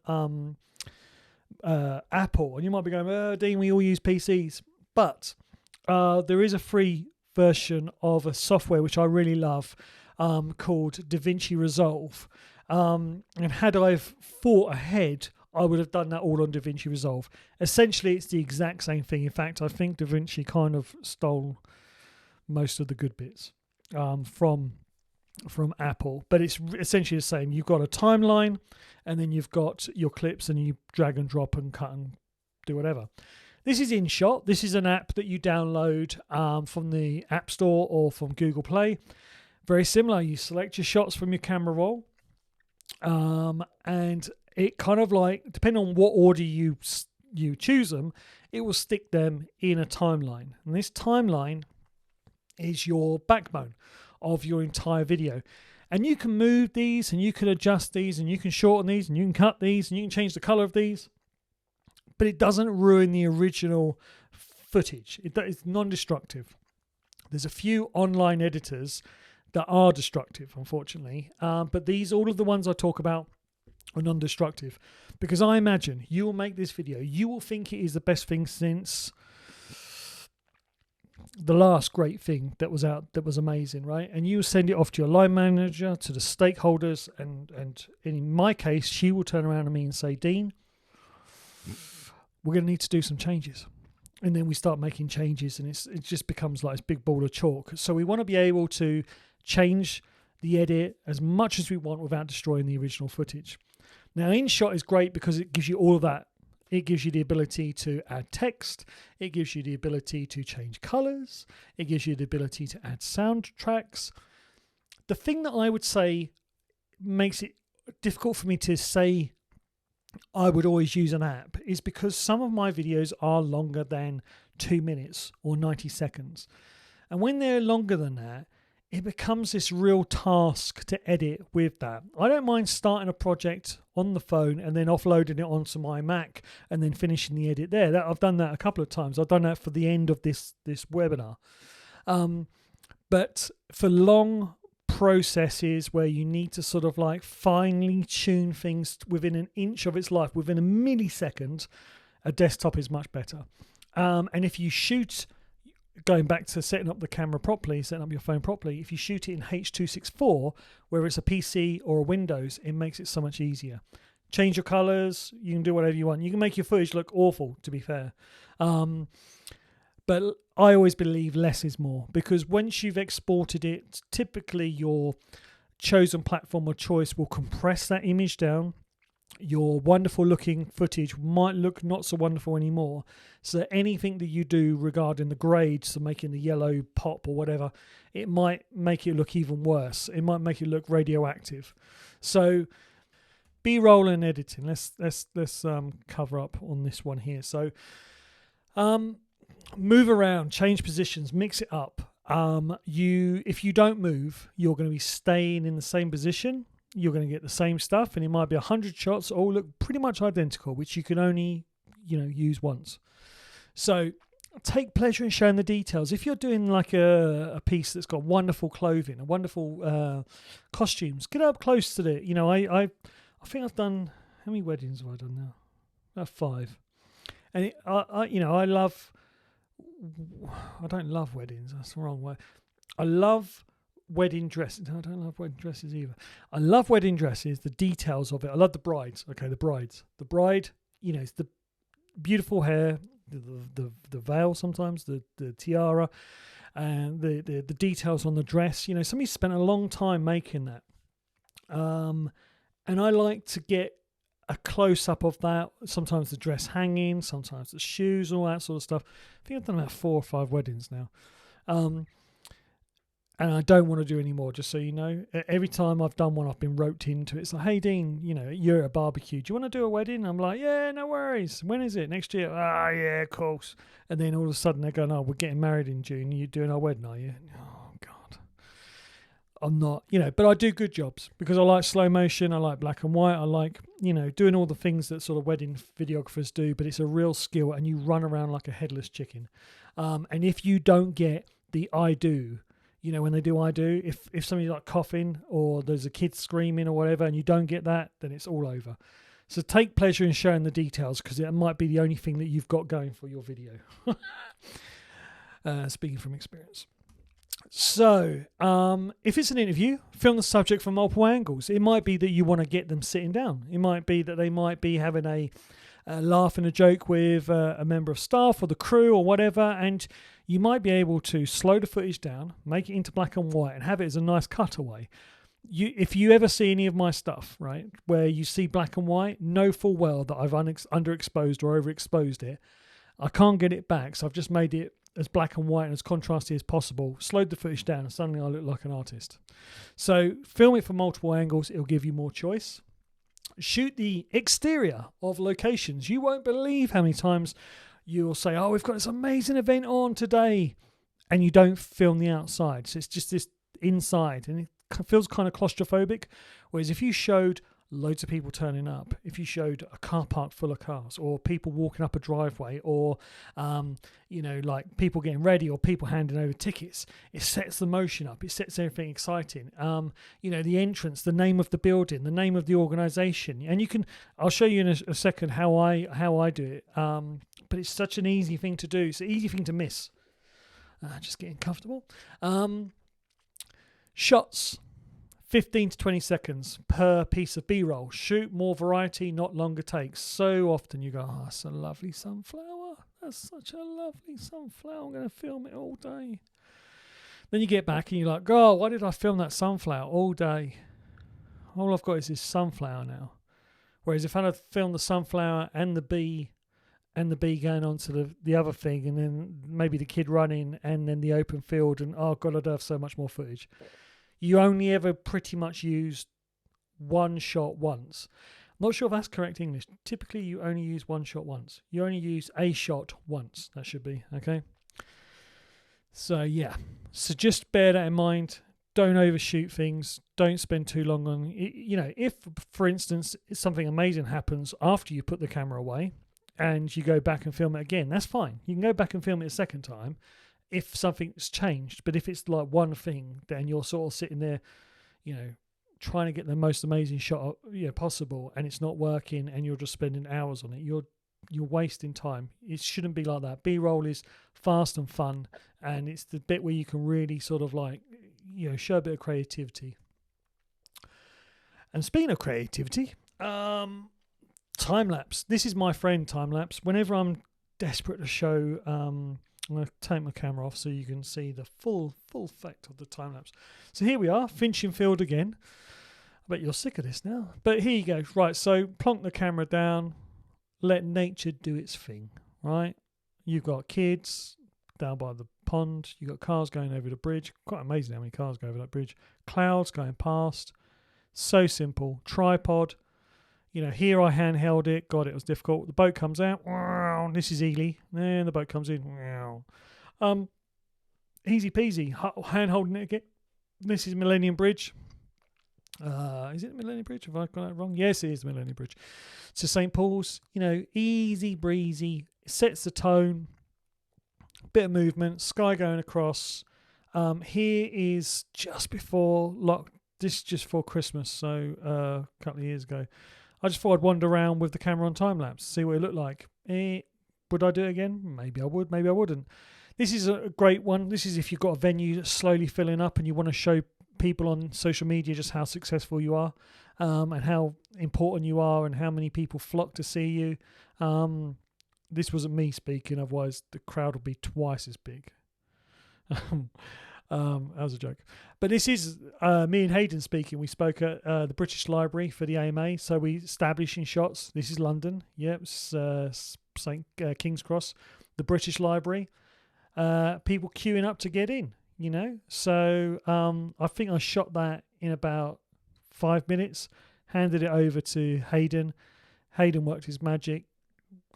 Apple, and you might be going, Dean, we all use PCs, but there is a free version of a software which I really love called DaVinci Resolve, and had I thought ahead I would have done that all on DaVinci Resolve. Essentially it's the exact same thing. In fact, I think DaVinci kind of stole most of the good bits from Apple, but it's essentially the same. You've got a timeline, and then you've got your clips, and you drag and drop and cut and do whatever. This is InShot. This is an app that you download from the App Store or from Google Play. Very similar. You select your shots from your camera roll, and it kind of like, depending on what order you choose them, it will stick them in a timeline. And this timeline is your backbone of your entire video. And you can move these, and you can adjust these, and you can shorten these, and you can cut these, and you can change the color of these. But it doesn't ruin the original footage. It's non-destructive. There's a few online editors that are destructive, unfortunately. But all of the ones I talk about are non-destructive. Because I imagine you will make this video, you will think it is the best thing since the last great thing that was out that was amazing, right? And you send it off to your line manager, to the stakeholders, and in my case, she will turn around to me and say, Dean, we're going to need to do some changes. And then we start making changes, and it just becomes like this big ball of chalk. So we want to be able to change the edit as much as we want without destroying the original footage. Now, InShot is great because it gives you all of that. It gives you the ability to add text. It gives you the ability to change colors. It gives you the ability to add soundtracks. The thing that I would say makes it difficult for me to say I would always use an app is because some of my videos are longer than 2 minutes or 90 seconds. And when they're longer than that, it becomes this real task to edit with that. I don't mind starting a project on the phone and then offloading it onto my Mac and then finishing the edit there. I've done that a couple of times. I've done that for the end of this webinar. But for long processes where you need to sort of like finely tune things within an inch of its life, within a millisecond, a desktop is much better. And if you shoot, going back to setting up the camera properly, setting up your phone properly, if you shoot it in H.264, whether it's a PC or a Windows, it makes it so much easier. Change your colors, you can do whatever you want. You can make your footage look awful, to be fair. But I always believe less is more, because once you've exported it, typically your chosen platform of choice will compress that image down. your wonderful looking footage might look not so wonderful anymore. So anything that you do regarding the grades, so making the yellow pop or whatever, it might make it look even worse. It might make it look radioactive. So B-roll and editing. Let's cover up on this one here. So move around, change positions, mix it up. If you don't move, you're going to be staying in the same position. You're going to get the same stuff, and it might be 100 shots all look pretty much identical, which you can only use once. So take pleasure in showing the details. If you're doing like a piece that's got wonderful clothing, a wonderful costumes, get up close to it. I think I've done, how many weddings have I done now? About 5. And I don't love weddings. That's the wrong way. I love wedding dresses. No, I don't love wedding dresses either. I love wedding dresses, the details of it. I love the brides. Okay, the brides. The bride, it's the beautiful hair, the veil sometimes, the tiara, and the details on the dress. Somebody spent a long time making that. And I like to get a close-up of that. Sometimes the dress hanging, sometimes the shoes, all that sort of stuff. I think I've done about 4 or 5 weddings now. And I don't want to do any more, just so you know. Every time I've done one, I've been roped into it. It's like, hey, Dean, you're at a barbecue. Do you want to do a wedding? I'm like, yeah, no worries. When is it? Next year? Ah, yeah, of course. And then all of a sudden they're going, oh, we're getting married in June. You're doing our wedding, are you? Oh, God. I'm not, but I do good jobs because I like slow motion. I like black and white. I like, doing all the things that sort of wedding videographers do, but it's a real skill and you run around like a headless chicken. And if you don't get the I do, when they do I do, if somebody's like coughing or there's a kid screaming or whatever and you don't get that, then it's all over. So take pleasure in showing the details because it might be the only thing that you've got going for your video. Speaking from experience. So if it's an interview, film the subject from multiple angles. It might be that you want to get them sitting down. It might be that they might be having a laugh and a joke with a member of staff or the crew or whatever, and you might be able to slow the footage down, make it into black and white, and have it as a nice cutaway. If you ever see any of my stuff, right, where you see black and white, know full well that I've underexposed or overexposed it. I can't get it back, so I've just made it as black and white and as contrasty as possible, slowed the footage down, and suddenly I look like an artist. So film it from multiple angles. It'll give you more choice. Shoot the exterior of locations. You won't believe how many times you'll say, oh, we've got this amazing event on today, and you don't film the outside. So it's just this inside, and it feels kind of claustrophobic. Whereas if you showed loads of people turning up, if you showed a car park full of cars or people walking up a driveway or, like people getting ready or people handing over tickets, it sets the motion up. It sets everything exciting. The entrance, the name of the building, the name of the organisation. And I'll show you in a second how I do it. But it's such an easy thing to do. It's an easy thing to miss. Just getting comfortable. Shots. 15 to 20 seconds per piece of B-roll. Shoot more variety, not longer takes. So often you go, oh, that's a lovely sunflower. That's such a lovely sunflower. I'm going to film it all day. Then you get back and you're like, God, why did I film that sunflower all day? All I've got is this sunflower now. Whereas if I had filmed the sunflower and the bee going on to the other thing and then maybe the kid running and then the open field and, oh, God, I'd have so much more footage. You only ever pretty much use one shot once. I'm not sure if that's correct English. Typically, you only use one shot once. You only use a shot once. That should be, okay? So, yeah. So just bear that in mind. Don't overshoot things. Don't spend too long on... if, for instance, something amazing happens after you put the camera away and you go back and film it again, that's fine. You can go back and film it a second time if something's changed. But if it's like one thing, then you're sort of sitting there, trying to get the most amazing shot possible, and it's not working, and you're just spending hours on it. You're wasting time. It shouldn't be like that. B-roll is fast and fun, and it's the bit where you can really sort of show a bit of creativity. And speaking of creativity, Timelapse. This is my friend Timelapse. Whenever I'm desperate to show, I'm going to take my camera off so you can see the full effect of the time lapse. So here we are, Finching Field again. bet you're sick of this now. But here you go. Right, so plonk the camera down, let nature do its thing, right? You've got kids down by the pond. You've got cars going over the bridge. Quite amazing how many cars go over that bridge. Clouds going past. So simple. Tripod. Here I handheld it. God, it was difficult. The boat comes out. Wow, this is Ely. And the boat comes in. Wow. Easy peasy. Hand holding it again. This is Millennium Bridge. Is it Millennium Bridge? Have I got that wrong? Yes, it is Millennium Bridge. So St. Paul's, easy breezy. Sets the tone. Bit of movement. Sky going across. Here is just before this is just before Christmas. So a couple of years ago. I just thought I'd wander around with the camera on time lapse, see what it looked like. Would I do it again? Maybe I would, maybe I wouldn't. This is a great one. This is if you've got a venue that's slowly filling up and you want to show people on social media just how successful you are, and how important you are and how many people flock to see you. This wasn't me speaking, otherwise the crowd would be twice as big. That was a joke. But this is me and Hayden speaking. We spoke at the British Library for the AMA, so we establishing shots. This is London. Yep, St. King's Cross, the British Library. People queuing up to get in, So I think I shot that in about 5 minutes, handed it over to Hayden. Hayden worked his magic.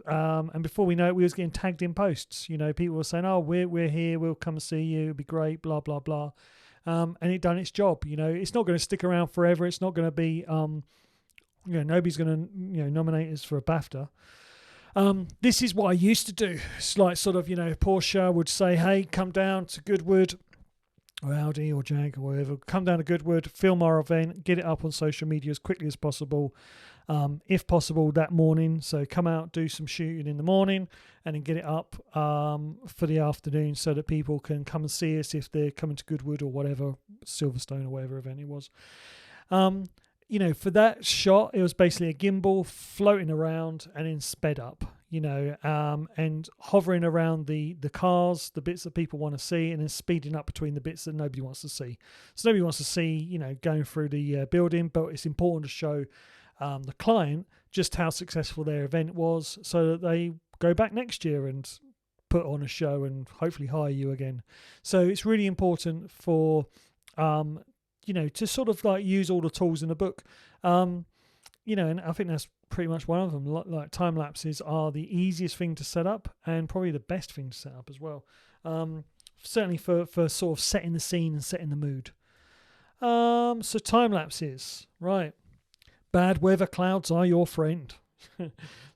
And before we know it, we was getting tagged in posts. People were saying, "Oh, we're here. We'll come see you. It'll be great." Blah blah blah. And it done its job. It's not going to stick around forever. It's not going to be. Nobody's going to nominate us for a BAFTA. This is what I used to do. It's like sort of Porsche would say, "Hey, come down to Goodwood, or Audi or Jag or whatever. Come down to Goodwood, film our event, get it up on social media as quickly as possible." If possible that morning, so come out, do some shooting in the morning and then get it up for the afternoon so that people can come and see us if they're coming to Goodwood or whatever, Silverstone or whatever event it was. For that shot, it was basically a gimbal floating around and then sped up, and hovering around the cars, the bits that people want to see, and then speeding up between the bits that nobody wants to see. So nobody wants to see, going through the building, but it's important to show the client just how successful their event was so that they go back next year and put on a show and hopefully hire you again. So it's really important for to sort of like use all the tools in the book, and I think that's pretty much one of them. Like time lapses are the easiest thing to set up and probably the best thing to set up as well, certainly for sort of setting the scene and setting the mood. So time lapses, right? Bad weather clouds are your friend.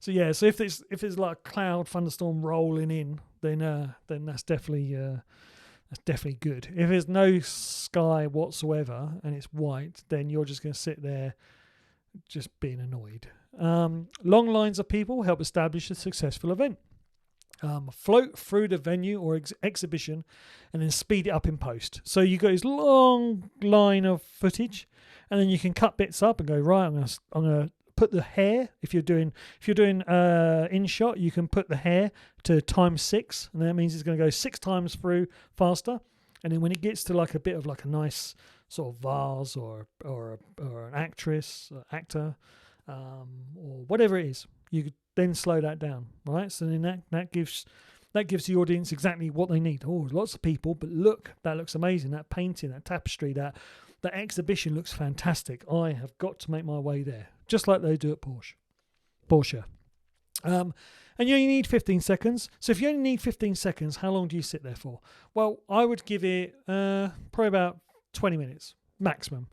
So if it's like a cloud thunderstorm rolling in, then that's definitely good. If there's no sky whatsoever and it's white, then you're just going to sit there just being annoyed. Long lines of people help establish a successful event. Float through the venue or exhibition and then speed it up in post. So you've got this long line of footage, and then you can cut bits up and go, right, I'm gonna put the hair. If you're doing in shot, you can put the hair to times 6, and that means it's going to go 6 times through faster. And then when it gets to like a bit of like a nice sort of vase or an actress, actor, or whatever it is, you could then slow that down, right? So then that gives the audience exactly what they need. Oh, lots of people, but look, that looks amazing. That painting, that tapestry, that exhibition looks fantastic. I have got to make my way there, just like they do at Porsche. And you only need 15 seconds. So if you only need 15 seconds, how long do you sit there for? Well, I would give it probably about 20 minutes maximum.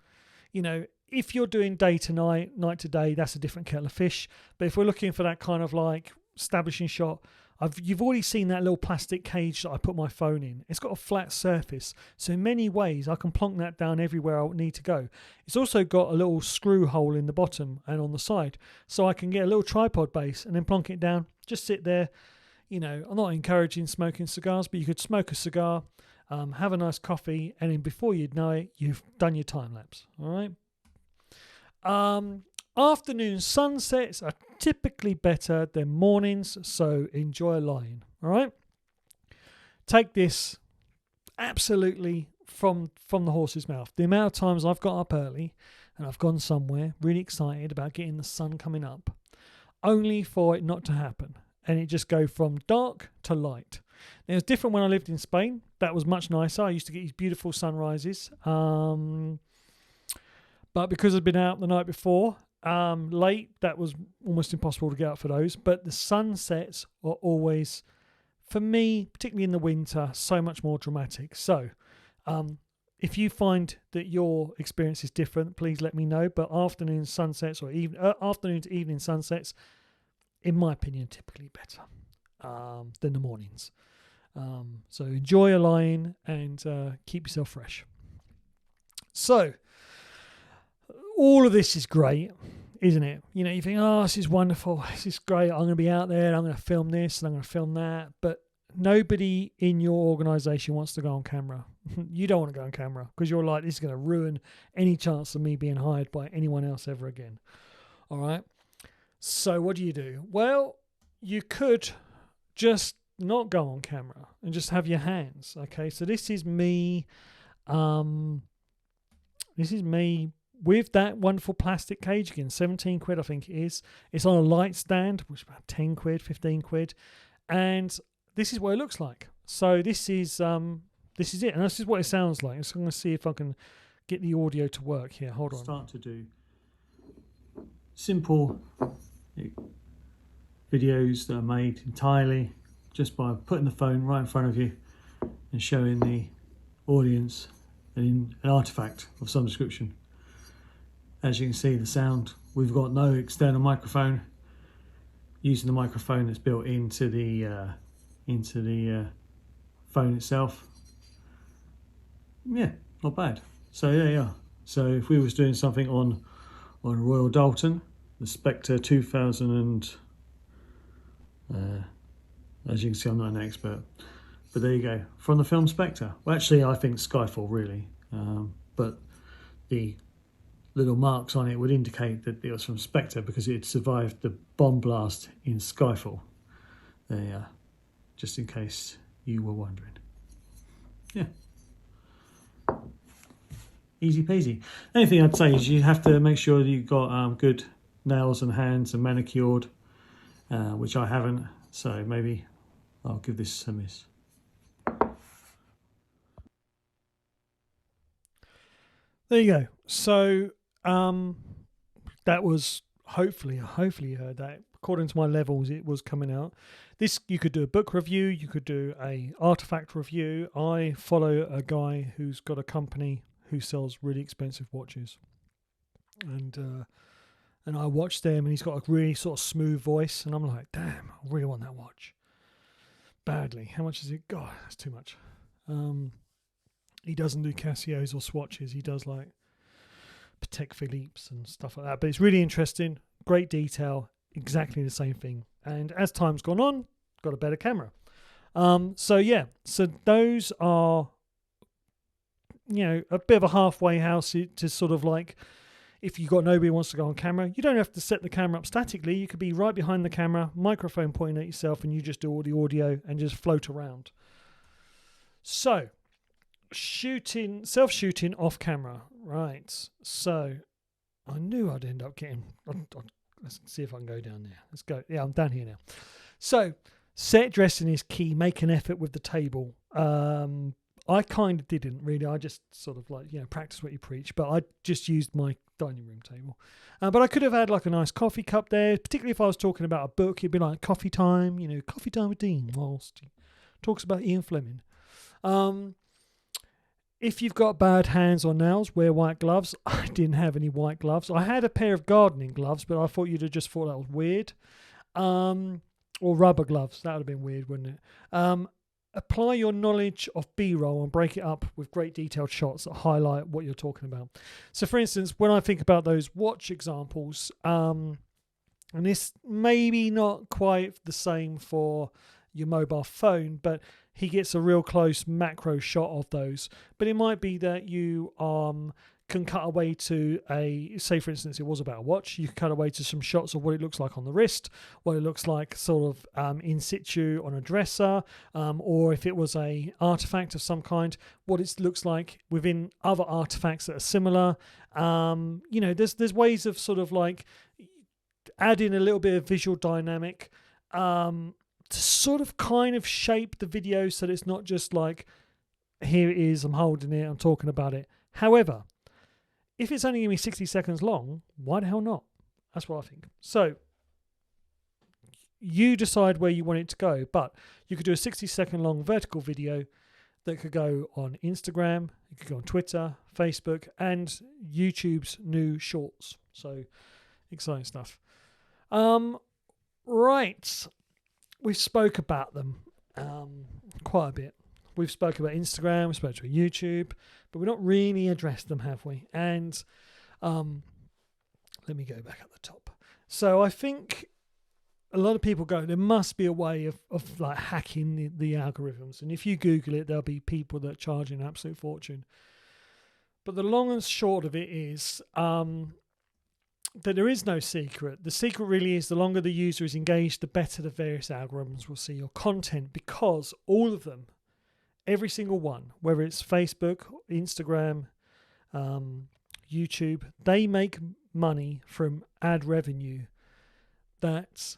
If you're doing day to night, night to day, that's a different kettle of fish. But if we're looking for that kind of like establishing shot, you've already seen that little plastic cage that I put my phone in. It's got a flat surface. So in many ways, I can plonk that down everywhere I need to go. It's also got a little screw hole in the bottom and on the side. So I can get a little tripod base and then plonk it down. Just sit there. I'm not encouraging smoking cigars, but you could smoke a cigar, have a nice coffee, and then before you'd know it, you've done your time lapse. All right. Afternoon sunsets are typically better than mornings, so enjoy a line. All right. Take this absolutely from the horse's mouth. The amount of times I've got up early, and I've gone somewhere really excited about getting the sun coming up, only for it not to happen, and it just go from dark to light. Now, it was different when I lived in Spain. That was much nicer. I used to get these beautiful sunrises, but because I'd been out the night before, late, that was almost impossible to get out for those. But the sunsets are always, for me, particularly in the winter, so much more dramatic. So if you find that your experience is different, please let me know. But afternoon sunsets or afternoon to evening sunsets, in my opinion, typically better than the mornings. So enjoy a line and keep yourself fresh. So all of this is great, isn't it? You know, you think, oh, this is wonderful. This is great. I'm going to be out there. I'm going to film this and I'm going to film that. But nobody in your organisation wants to go on camera. You don't want to go on camera because you're like, this is going to ruin any chance of me being hired by anyone else ever again. All right. So what do? Well, you could just not go on camera and just have your hands. Okay. So this is me. With that wonderful plastic cage, again, 17 quid, I think it is. It's on a light stand, which is about 10 quid, 15 quid. And this is what it looks like. So this is it. And this is what it sounds like. So I'm going to see if I can get the audio to work here. Hold on. Start to do simple videos that are made entirely just by putting the phone right in front of you and showing the audience an artifact of some description. As you can see, the sound, we've got no external microphone, using the microphone that's built into the phone itself. Yeah, not bad. So yeah. So if we was doing something on Royal Dalton, the Spectre 2000 and as you can see, I'm not an expert, but there you go, from the film Spectre. Well, actually, I think Skyfall really, but the little marks on it would indicate that it was from Spectre because it had survived the bomb blast in Skyfall. There you are, just in case you were wondering. Yeah. Easy peasy. Anything I'd say is you have to make sure that you've got good nails and hands and manicured, which I haven't, so maybe I'll give this a miss. There you go. So that was hopefully you heard that. According to my levels, it was coming out. This, you could do a book review, you could do a artifact review. I follow a guy who's got a company who sells really expensive watches, and I watched them, and he's got a really sort of smooth voice, and I'm like, damn, I really want that watch badly. How much is it? God, that's too much. He doesn't do Casios or Swatches. He does like Patek Philippe's and stuff like that. But it's really interesting, great detail, exactly the same thing. And as time's gone on, got a better camera. So those are, you know, a bit of a halfway house to sort of like, if you've got nobody who wants to go on camera, you don't have to set the camera up statically. You could be right behind the camera, microphone pointing at yourself, and you just do all the audio and just float around. So, self-shooting off camera. Right. So, I knew I'd end up getting... Let's see if I can go down there. Let's go. Yeah, I'm down here now. So, set dressing is key. Make an effort with the table. I kind of didn't really. I just sort of like, you know, practice what you preach. But I just used my dining room table. But I could have had like a nice coffee cup there. Particularly if I was talking about a book, it'd be like coffee time. You know, coffee time with Dean whilst he talks about Ian Fleming. If you've got bad hands or nails, wear white gloves. I didn't have any white gloves. I had a pair of gardening gloves, but I thought you'd have just thought that was weird. Or rubber gloves. That would have been weird, wouldn't it? Apply your knowledge of B-roll and break it up with great detailed shots that highlight what you're talking about. So, for instance, when I think about those watch examples, and this maybe not quite the same for your mobile phone, but he gets a real close macro shot of those. But it might be that you can cut away to say for instance it was about a watch, you can cut away to some shots of what it looks like on the wrist, what it looks like sort of in situ on a dresser, or if it was a artifact of some kind, what it looks like within other artifacts that are similar. There's ways of sort of like adding a little bit of visual dynamic to sort of kind of shape the video so that it's not just like, here it is, I'm holding it, I'm talking about it. However, if it's only going to be 60 seconds long, why the hell not? That's what I think. So you decide where you want it to go, but you could do a 60-second long vertical video that could go on Instagram, it could go on Twitter, Facebook, and YouTube's new shorts. So exciting stuff. Right. We've spoke about them quite a bit. We've spoken about Instagram, we've spoken about YouTube, but we've not really addressed them, have we? And let me go back at the top. So I think a lot of people go, there must be a way of like hacking the algorithms. And if you Google it, there'll be people that charge an absolute fortune. But the long and short of it is that there is no secret. The secret really is the longer the user is engaged, the better the various algorithms will see your content, because all of them, every single one, whether it's Facebook, Instagram, YouTube, they make money from ad revenue that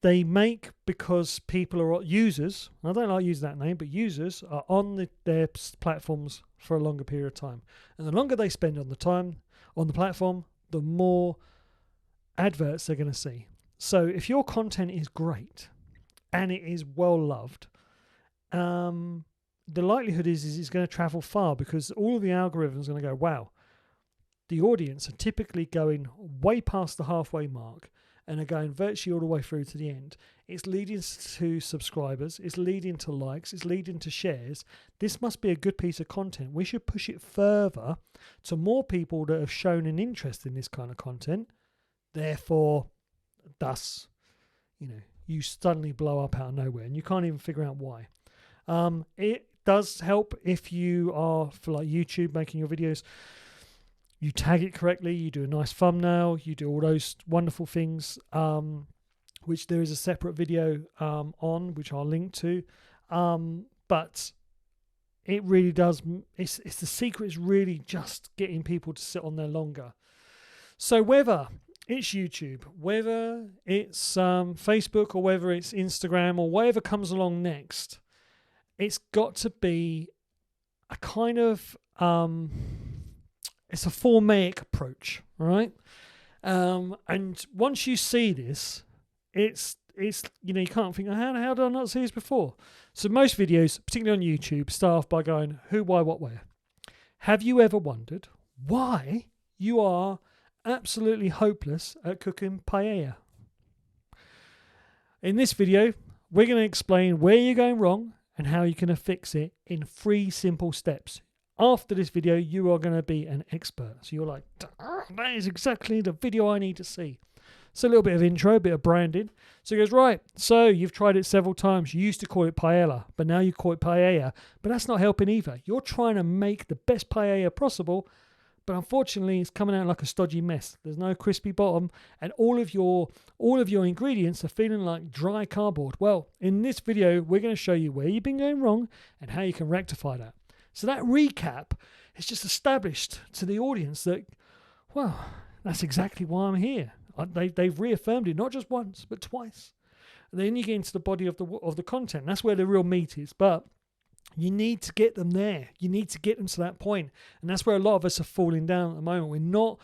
they make because people are users. I don't like using that name, but users are on their platforms for a longer period of time. And the longer they spend on the platform, the more adverts they're going to see. So if your content is great and it is well loved, the likelihood is it's going to travel far, because all of the algorithms are going to go, wow, the audience are typically going way past the halfway mark and are going virtually all the way through to the end. It's leading to subscribers, it's leading to likes, it's leading to shares. This must be a good piece of content. We should push it further to more people that have shown an interest in this kind of content. Therefore, thus, you suddenly blow up out of nowhere and you can't even figure out why. It does help if you are, for like YouTube, making your videos, you tag it correctly, you do a nice thumbnail, you do all those wonderful things, which there is a separate video on, which I'll link to. But it really does, it's the secret is really just getting people to sit on there longer. So whether it's YouTube, whether it's Facebook, or whether it's Instagram, or whatever comes along next, it's got to be a kind of it's a formaic approach, right? And once you see this, it's you can't think, how did I not see this before? So most videos, particularly on YouTube, start off by going who, why, what, where. Have you ever wondered why you are absolutely hopeless at cooking paella? In this video, we're going to explain where you're going wrong and how you can fix it in 3 simple steps. After this video, you are going to be an expert. So you're like, that is exactly the video I need to see. So a little bit of intro, a bit of branding. So he goes, right, so you've tried it several times. You used to call it paella, but now you call it paella. But that's not helping either. You're trying to make the best paella possible, but unfortunately it's coming out like a stodgy mess. There's no crispy bottom, and all of your ingredients are feeling like dry cardboard. Well, in this video, we're going to show you where you've been going wrong and how you can rectify that. So that recap is just established to the audience that, well, that's exactly why I'm here. They've reaffirmed it not just once, but twice. And then you get into the body of the content. That's where the real meat is. But you need to get them there. You need to get them to that point. And that's where a lot of us are falling down at the moment. We're not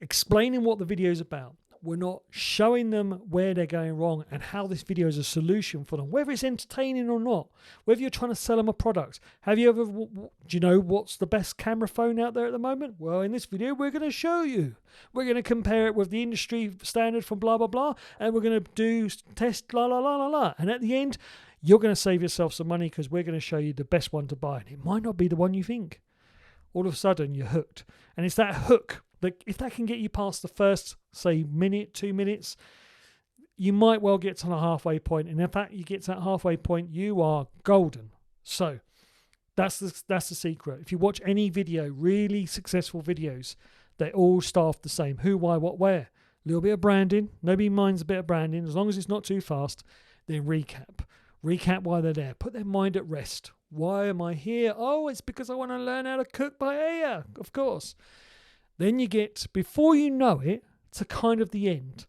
explaining what the video is about. We're not showing them where they're going wrong and how this video is a solution for them, whether it's entertaining or not, whether you're trying to sell them a product. Do you know what's the best camera phone out there at the moment? Well, in this video, we're going to show you. We're going to compare it with the industry standard from blah, blah, blah, and we're going to do test la, la, la, la, la. And at the end, you're going to save yourself some money because we're going to show you the best one to buy. And it might not be the one you think. All of a sudden, you're hooked. And it's that hook. If that can get you past the first, say, minute, 2 minutes, you might well get to the halfway point. And in fact, you get to that halfway point, you are golden. So That's the secret. If you watch any video, really successful videos, they all start off the same. Who, why, what, where. A little bit of branding. Nobody minds a bit of branding. As long as it's not too fast, then recap. Recap why they're there. Put their mind at rest. Why am I here? Oh, it's because I want to learn how to cook paella. Of course. Then you get, before you know it, to kind of the end.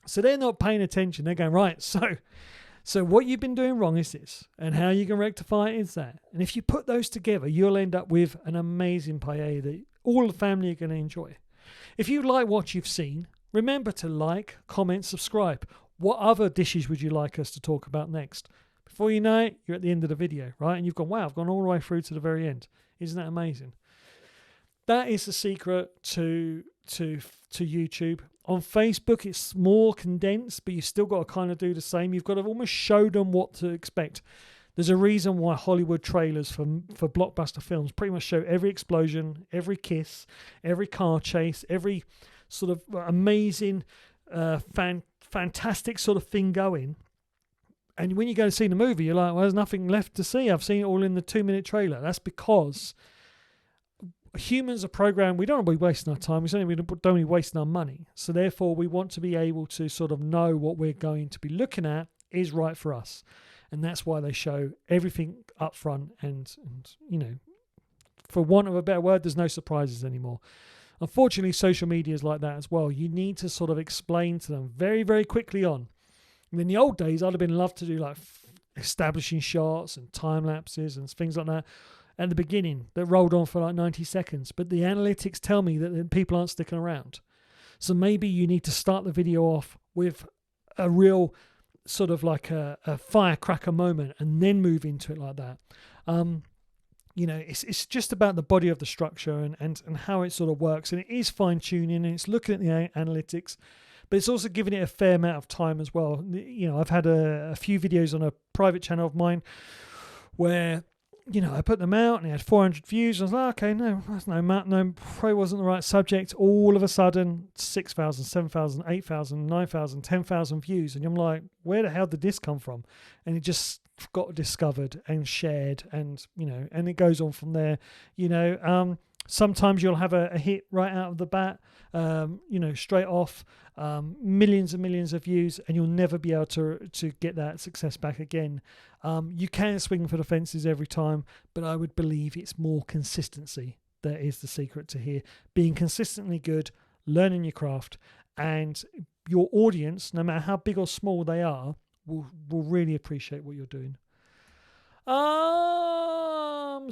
So they're not paying attention. They're going, right, so what you've been doing wrong is this, and how you can rectify it is that. And if you put those together, you'll end up with an amazing paella that all the family are going to enjoy. If you like what you've seen, remember to like, comment, subscribe. What other dishes would you like us to talk about next? Before you know it, you're at the end of the video, right? And you've gone, wow, I've gone all the way through to the very end. Isn't that amazing? That is the secret to YouTube. On Facebook, it's more condensed, but you still got to kind of do the same. You've got to almost show them what to expect. There's a reason why Hollywood trailers for blockbuster films pretty much show every explosion, every kiss, every car chase, every sort of amazing, fantastic sort of thing going. And when you go to see the movie, you're like, well, there's nothing left to see. I've seen it all in the 2-minute trailer. That's because humans are programmed. We don't want to be wasting our time. We don't want to be wasting our money. So therefore, we want to be able to sort of know what we're going to be looking at is right for us. And that's why they show everything up front. And you know, for want of a better word, there's no surprises anymore. Unfortunately, social media is like that as well. You need to sort of explain to them very, very quickly on. And in the old days, I'd have been loved to do like establishing shots and time lapses and things like that at the beginning that rolled on for like 90 seconds. But the analytics tell me that people aren't sticking around. So maybe you need to start the video off with a real sort of like a firecracker moment and then move into it like that. You know, it's just about the body of the structure and how it sort of works. And it is fine-tuning and it's looking at the analytics, but it's also giving it a fair amount of time as well. You know, I've had a few videos on a private channel of mine where, you know, I put them out and it had 400 views. I was like, okay, no, that's no, probably wasn't the right subject. All of a sudden, 6,000, 7,000, 8,000, 9,000, 10,000 views. And I'm like, where the hell did this come from? And it just got discovered and shared and, you know, and it goes on from there. You know, sometimes you'll have a hit right out of the bat, you know, straight off, millions and millions of views, and you'll never be able to get that success back again. You can swing for the fences every time, but I would believe it's more consistency that is the secret to here. Being consistently good, learning your craft, and your audience, no matter how big or small they are, will really appreciate what you're doing.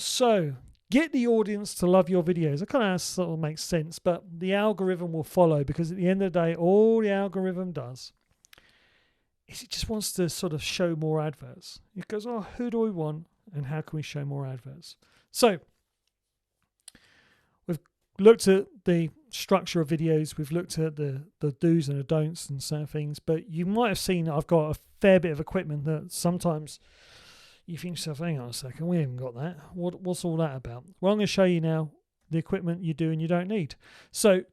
So get the audience to love your videos. It kind of sort of makes sense, but the algorithm will follow, because at the end of the day, all the algorithm does is it just wants to sort of show more adverts. It goes, oh, who do we want and how can we show more adverts? So we've looked at the structure of videos. We've looked at the do's and the don'ts and certain things, but you might have seen I've got a fair bit of equipment that sometimes you think to yourself, hang on a second, we haven't got that. What's all that about? Well, I'm going to show you now the equipment you do and you don't need. So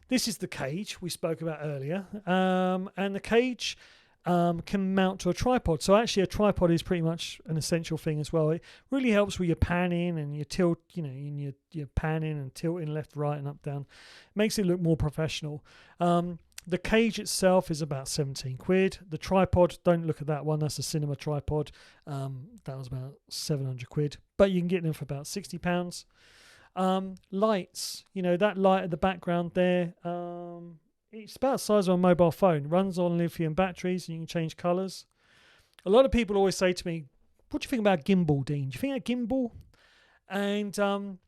this is the cage we spoke about earlier. And the cage can mount to a tripod. So actually a tripod is pretty much an essential thing as well. It really helps with your panning and your tilt, you know, in your panning and tilting left, right and up, down. Makes it look more professional. The cage itself is about 17 quid. The tripod, don't look at that one. That's a cinema tripod. That was about 700 quid. But you can get them for about £60. Lights, you know, that light at the background there, it's about the size of a mobile phone. Runs on lithium batteries and you can change colours. A lot of people always say to me, what do you think about gimbal, Dean? Do you think a gimbal? And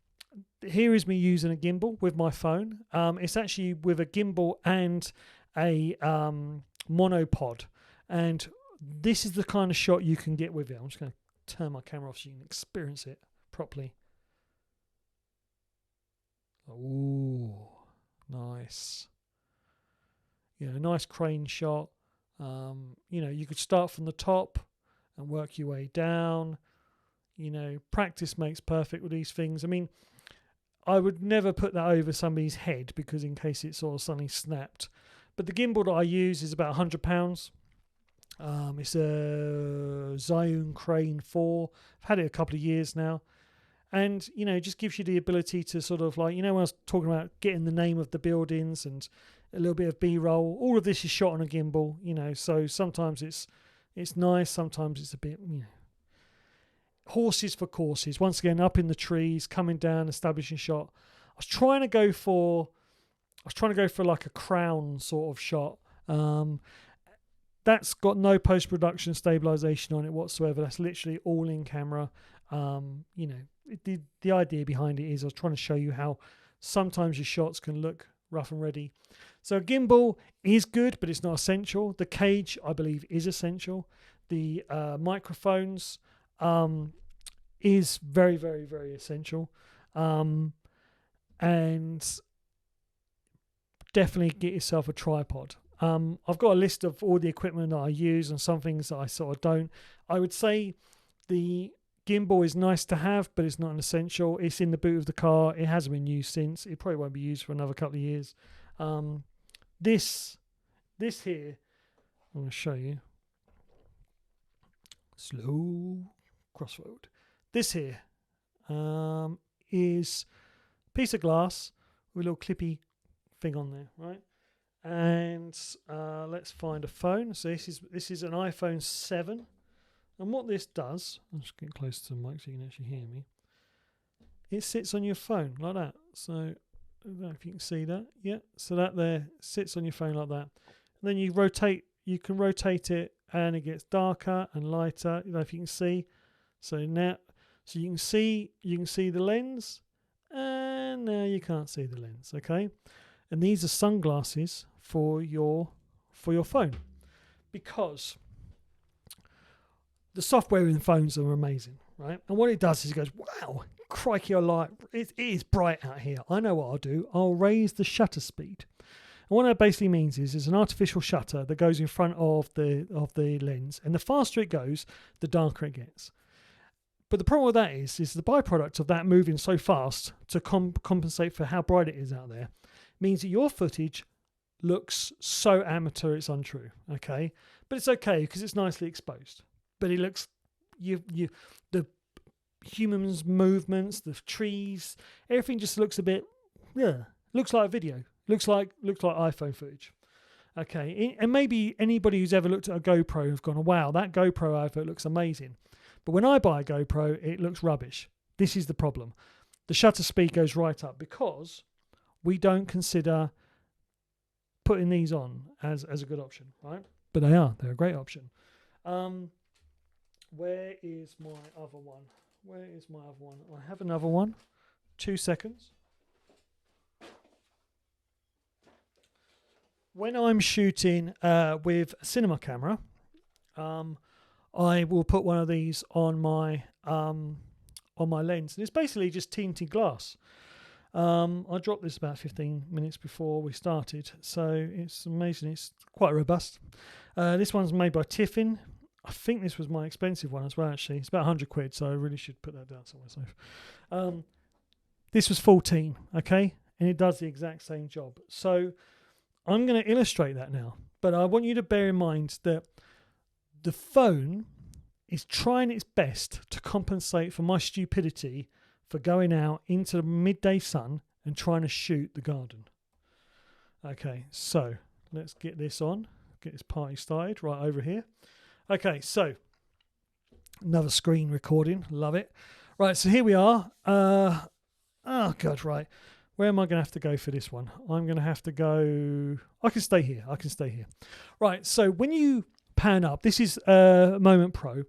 here is me using a gimbal with my phone. It's actually with a gimbal and a monopod. And this is the kind of shot you can get with it. I'm just going to turn my camera off so you can experience it properly. Ooh, nice. You know, nice crane shot. You know, you could start from the top and work your way down. You know, practice makes perfect with these things. I mean, I would never put that over somebody's head because in case it sort of suddenly snapped. But the gimbal that I use is about £100. It's a Zhiyun Crane 4. I've had it a couple of years now. And, it just gives you the ability to sort of like, when I was talking about getting the name of the buildings and a little bit of B-roll, all of this is shot on a gimbal, so sometimes it's nice, sometimes it's a bit, horses for courses. Once again, up in the trees, coming down, establishing shot. I was trying to go for like a crown sort of shot. That's got no post-production stabilization on it whatsoever. That's literally all in camera. The idea behind it is I was trying to show you how sometimes your shots can look rough and ready. So a gimbal is good, but it's not essential. The cage, I believe, is essential. The microphones is very, very, very essential. And definitely get yourself a tripod. I've got a list of all the equipment that I use and some things that I sort of don't. I would say the gimbal is nice to have, but it's not an essential. It's in the boot of the car. It hasn't been used since. It probably won't be used for another couple of years. This here, I'm going to show you. Slow crossroad. This here is a piece of glass with a little clippy thing on there, right? And let's find a phone. So this is an iPhone 7. And what this does, I'll just get close to the mic so you can actually hear me. It sits on your phone like that. So I don't know if you can see that. Yeah. So that there sits on your phone like that. And then you can rotate it and it gets darker and lighter. I don't know if you can see. So you can see the lens, and now you can't see the lens. Okay. And these are sunglasses for your phone, because the software in phones are amazing, right? And what it does is it goes, wow, crikey, it is bright out here. I know what I'll do. I'll raise the shutter speed. And what that basically means is it's an artificial shutter that goes in front of the lens. And the faster it goes, the darker it gets. But the problem with that is the byproduct of that moving so fast to compensate for how bright it is out there means that your footage looks so amateur it's untrue, okay? But it's okay because it's nicely exposed. But it looks, the humans' movements, the trees, everything just looks a bit, looks like a video. Looks like iPhone footage. Okay, and maybe anybody who's ever looked at a GoPro has gone, wow, that GoPro advert looks amazing. But when I buy a GoPro, it looks rubbish. This is the problem. The shutter speed goes right up because we don't consider putting these on as a good option, right? But they're a great option. Where is my other one? I have another one. 2 seconds. When I'm shooting with a cinema camera, I will put one of these on my lens, and it's basically just tinted glass. I dropped this about 15 minutes before we started, so it's amazing. It's quite robust. This one's made by Tiffin. I think this was my expensive one as well, actually. It's about 100 quid, so I really should put that down somewhere safe. This was 14, okay? And it does the exact same job. So I'm going to illustrate that now. But I want you to bear in mind that the phone is trying its best to compensate for my stupidity for going out into the midday sun and trying to shoot the garden. Okay, so let's get this on. Get this party started right over here. Okay, so another screen recording. Love it. Right, so here we are. Oh, God, right. Where am I going to have to go for this one? I'm going to have to go... I can stay here. Right, so when you pan up, this is Moment Pro.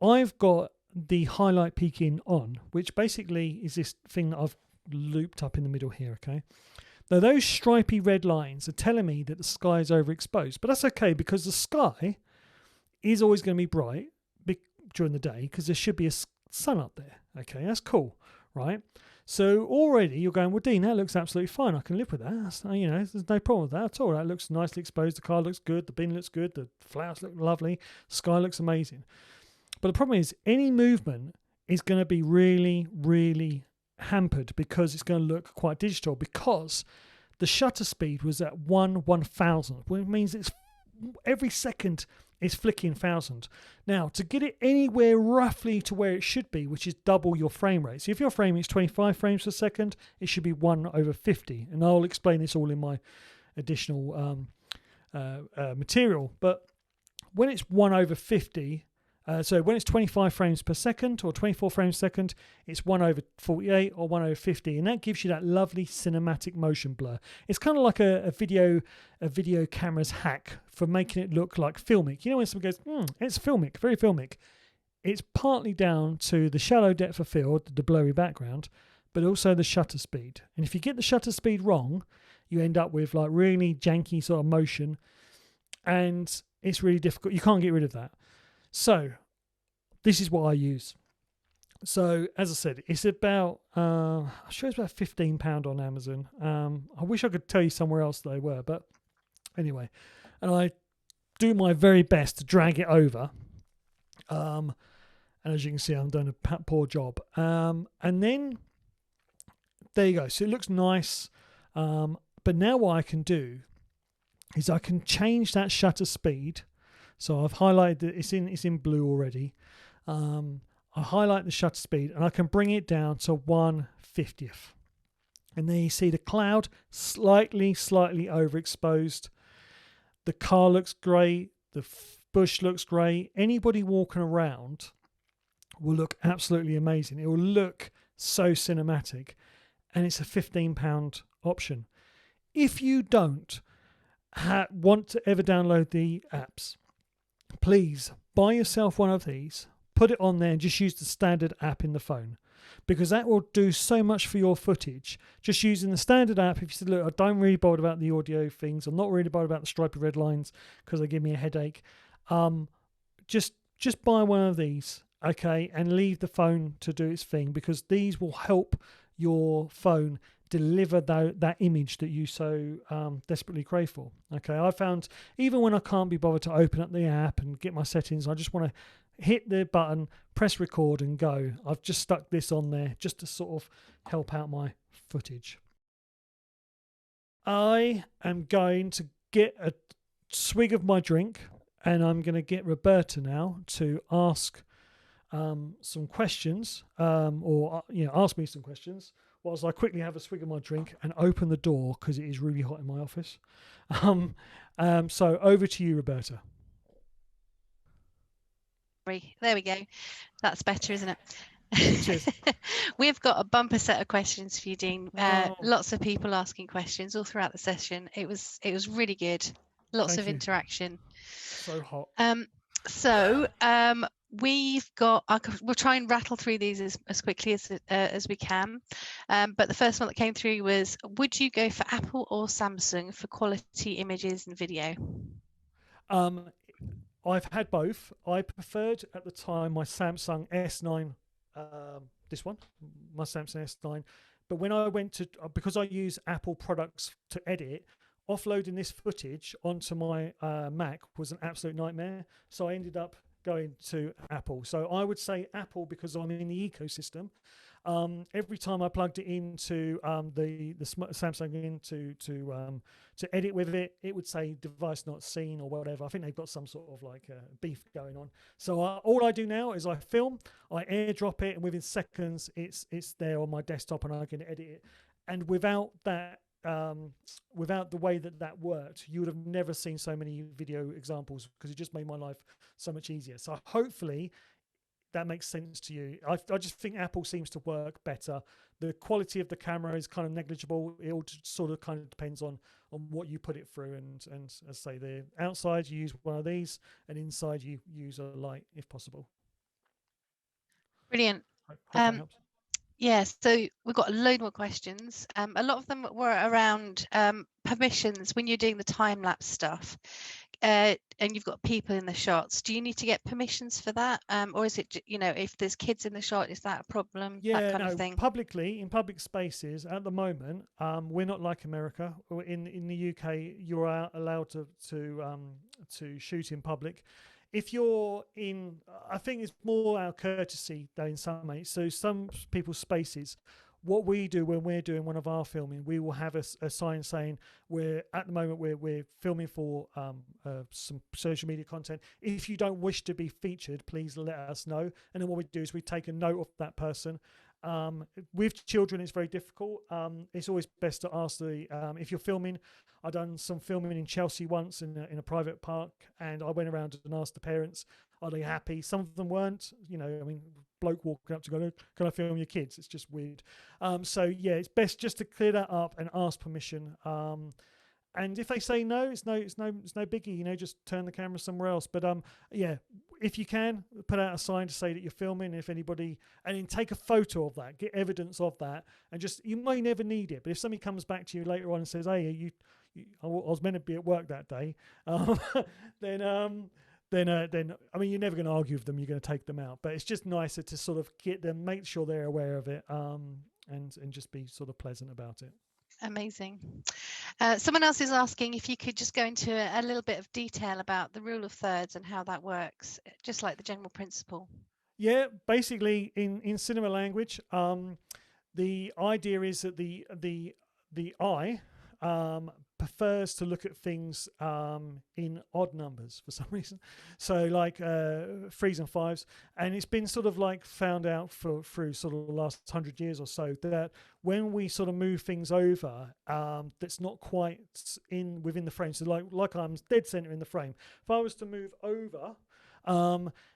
I've got the highlight peaking on, which basically is this thing that I've looped up in the middle here, okay? Now, those stripy red lines are telling me that the sky is overexposed, but that's okay because the sky is always going to be bright during the day because there should be a sun up there, okay? That's cool, right? So already you're going, well, Dean, that looks absolutely fine. I can live with that. There's no problem with that at all. That looks nicely exposed. The car looks good. The bin looks good. The flowers look lovely. Sky looks amazing. But the problem is any movement is going to be really, really hampered because it's going to look quite digital because the shutter speed was at 1/1000, which means it's every second it's flicking 1000. Now, to get it anywhere roughly to where it should be, which is double your frame rate. So if your frame is 25 frames per second, it should be 1/50. And I'll explain this all in my additional material. But when it's 1/50, so when it's 25 frames per second or 24 frames per second, it's 1/48 or 1/50, and that gives you that lovely cinematic motion blur. It's kind of like a video camera's hack for making it look like filmic. You know, when someone goes, it's filmic, very filmic. It's partly down to the shallow depth of field, the blurry background, but also the shutter speed. And if you get the shutter speed wrong, you end up with like really janky sort of motion, and it's really difficult. You can't get rid of that. So this is what I use. So as I said, it's about I'm sure it's about £15 on Amazon. I wish I could tell you somewhere else they were, but anyway, and I do my very best to drag it over. And as you can see, I'm doing a poor job. And then there you go. So it looks nice. But now what I can do is I can change that shutter speed. So I've highlighted that it's in blue already. I highlight the shutter speed and I can bring it down to 1/50th. And then you see the cloud slightly overexposed. The car looks great. The bush looks great. Anybody walking around will look absolutely amazing. It will look so cinematic. And it's a £15 option. If you don't want to ever download the apps, please buy yourself one of these, put it on there and just use the standard app in the phone, because that will do so much for your footage. Just using the standard app, if you said, look, I don't really bother about the audio things, I'm not really bothered about the stripy red lines because they give me a headache, just buy one of these, okay, and leave the phone to do its thing, because these will help your phone deliver that image that you so desperately crave for. Okay, I found even when I can't be bothered to open up the app and get my settings, I just want to hit the button, press record and go. I've just stuck this on there just to sort of help out my footage. I am going to get a swig of my drink, and I'm going to get Roberta now to ask some questions, or ask me some questions, whilst I quickly have a swig of my drink and open the door because it is really hot in my office. So over to you, Roberta. There we go. That's better, isn't it? Cheers. We've got a bumper set of questions for you, Dean. Wow. Lots of people asking questions all throughout the session. It was really good. Lots of interaction. So hot. We've got. We'll try and rattle through these as quickly as we can. But the first one that came through was: would you go for Apple or Samsung for quality images and video? I've had both. I preferred at the time my Samsung S9, this one, my Samsung S9. But when I went to, because I use Apple products to edit, offloading this footage onto my Mac was an absolute nightmare. So I ended up going to Apple. So I would say Apple because I'm in the ecosystem. Every time I plugged it into the Samsung in to edit with it, it would say device not seen or whatever. I think they've got some sort of like beef going on. So all I do now is I film, I airdrop it, and within seconds it's there on my desktop and I can edit it. And without that, without the way that worked, you would have never seen so many video examples, because it just made my life so much easier. So hopefully that makes sense to you. I just think Apple seems to work better. The quality of the camera is kind of negligible. It all sort of kind of depends on what you put it through. And as I say, the outside you use one of these, and inside you use a light if possible. Brilliant. Hope that helps. Yes, so we've got a load more questions. A lot of them were around permissions when you're doing the time-lapse stuff, and you've got people in the shots. Do you need to get permissions for that, or is it, if there's kids in the shot, is that a problem? Yeah, that kind of thing. Publicly in public spaces at the moment, we're not like America. In the UK, you're allowed to shoot in public. If you're in, I think it's more our courtesy than in some ways. So some people's spaces what we do when we're doing one of our filming, we will have a sign saying at the moment we're filming for some social media content. If you don't wish to be featured, please let us know. And then what we do is we take a note of that person. With children, it's very difficult. It's always best to ask if you're filming. I've done some filming in Chelsea once in a private park, and I went around and asked the parents, are they happy? Some of them weren't. I mean, bloke walking up to go, can I film your kids? It's just weird. So yeah, it's best just to clear that up and ask permission. And if they say no, it's no biggie. Just turn the camera somewhere else. But yeah, if you can, put out a sign to say that you're filming. If anybody, and then take a photo of that, get evidence of that, and you may never need it. But if somebody comes back to you later on and says, "Hey, I was meant to be at work that day," then I mean, you're never going to argue with them. You're going to take them out. But it's just nicer to sort of get them, make sure they're aware of it, and just be sort of pleasant about it. Amazing. Someone else is asking if you could just go into a little bit of detail about the rule of thirds and how that works, just like the general principle. Yeah, basically in cinema language, the idea is that the eye prefers to look at things in odd numbers for some reason. So like 3s and 5s, and it's been sort of like found out through sort of the last 100 years or so that when we sort of move things over, that's not quite within the frame. So like I'm dead center in the frame. If I was to move over,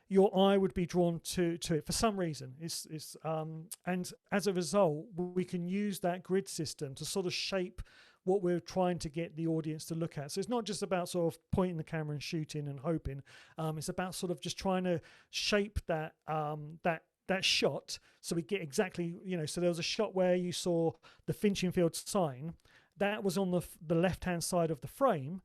your eye would be drawn to it for some reason. And as a result, we can use that grid system to sort of shape what we're trying to get the audience to look at. So it's not just about sort of pointing the camera and shooting and hoping. It's about sort of just trying to shape that shot so we get exactly, so there was a shot where you saw the Finchinfield sign that was on the left-hand side of the frame.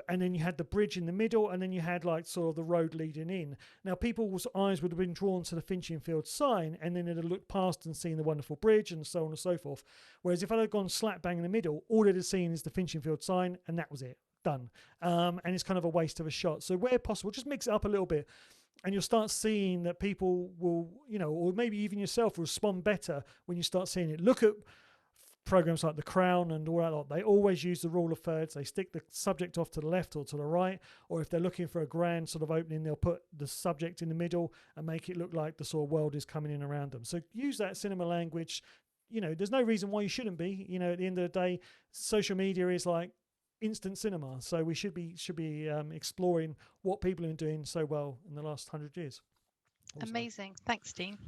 And then you had the bridge in the middle, and then you had like sort of the road leading in. Now, people's eyes would have been drawn to the Finchinfield sign, and then they'd have looked past and seen the wonderful bridge and so on and so forth. Whereas if I'd have gone slap bang in the middle, all they'd have seen is the Finchinfield sign, and that was it, done. And it's kind of a waste of a shot. So where possible, just mix it up a little bit, and you'll start seeing that people will, or maybe even yourself will respond better when you start seeing it. Look at programs like The Crown and all that lot. They always use the rule of thirds. They stick the subject off to the left or to the right, or if they're looking for a grand sort of opening, they'll put the subject in the middle and make it look like the sort of world is coming in around them. So use that cinema language. There's no reason why you shouldn't be. At the end of the day, social media is like instant cinema, so we should be exploring what people have been doing so well in the last 100 years. Also. Amazing. Thanks, Dean.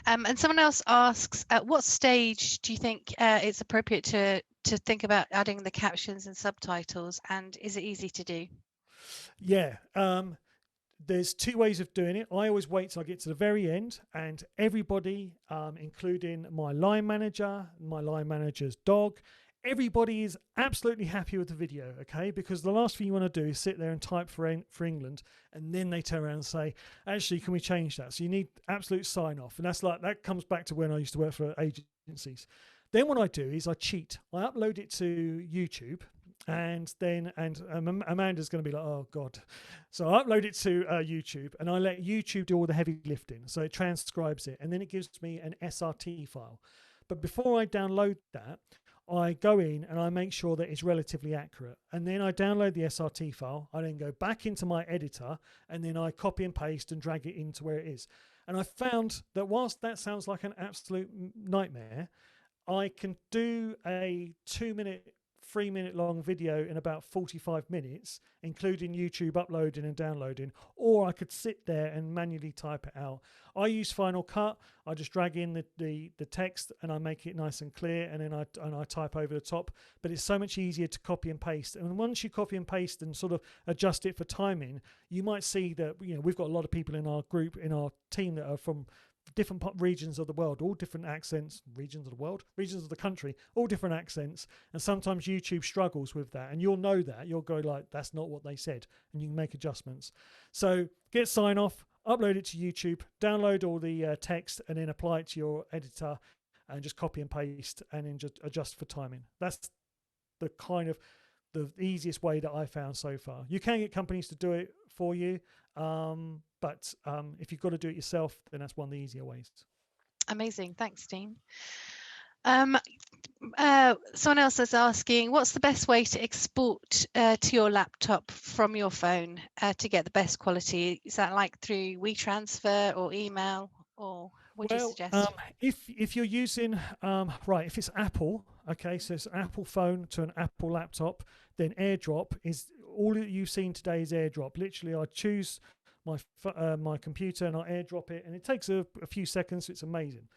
And someone else asks, at what stage do you think it's appropriate to think about adding the captions and subtitles, and is it easy to do? Yeah, there's two ways of doing it. I always wait till I get to the very end, and everybody, including my line manager, my line manager's dog, everybody is absolutely happy with the video, okay? Because the last thing you want to do is sit there and type for England, and then they turn around and say, actually, can we change that? So you need absolute sign off. And that comes back to when I used to work for agencies. Then what I do is I cheat. I upload it to YouTube, and Amanda's going to be like, oh God. So I upload it to YouTube, and I let YouTube do all the heavy lifting. So it transcribes it, and then it gives me an SRT file. But before I download that, I go in and I make sure that it's relatively accurate, and then I download the SRT file. I then go back into my editor, and then I copy and paste and drag it into where it is. And I found that whilst that sounds like an absolute nightmare, I can do a 3-minute long video in about 45 minutes, including YouTube uploading and downloading, or I could sit there and manually type it out. I use Final Cut. I just drag in the text and I make it nice and clear, and then I type over the top. But it's so much easier to copy and paste. And once you copy and paste and sort of adjust it for timing, you might see that we've got a lot of people in our group, in our team, that are from different regions of the world, all different accents, regions of the country, all different accents. And sometimes YouTube struggles with that, and you'll know that. You'll go like, that's not what they said, and you can make adjustments. So get sign off, upload it to YouTube, download all the text, and then apply it to your editor, and just copy and paste, and then just adjust for timing. That's the kind of the easiest way that I found so far. You can get companies to do it for you, but if you've got to do it yourself, then that's one of the easier ways. Amazing. Thanks, Dean. Someone else is asking, what's the best way to export to your laptop from your phone to get the best quality? Is that like through WeTransfer or email, or what do you suggest? If you're using right, if it's Apple, okay, so it's an Apple phone to an Apple laptop, then AirDrop is all that you've seen today is AirDrop. Literally, I choose my computer and I AirDrop it, and it takes a few seconds. So it's amazing.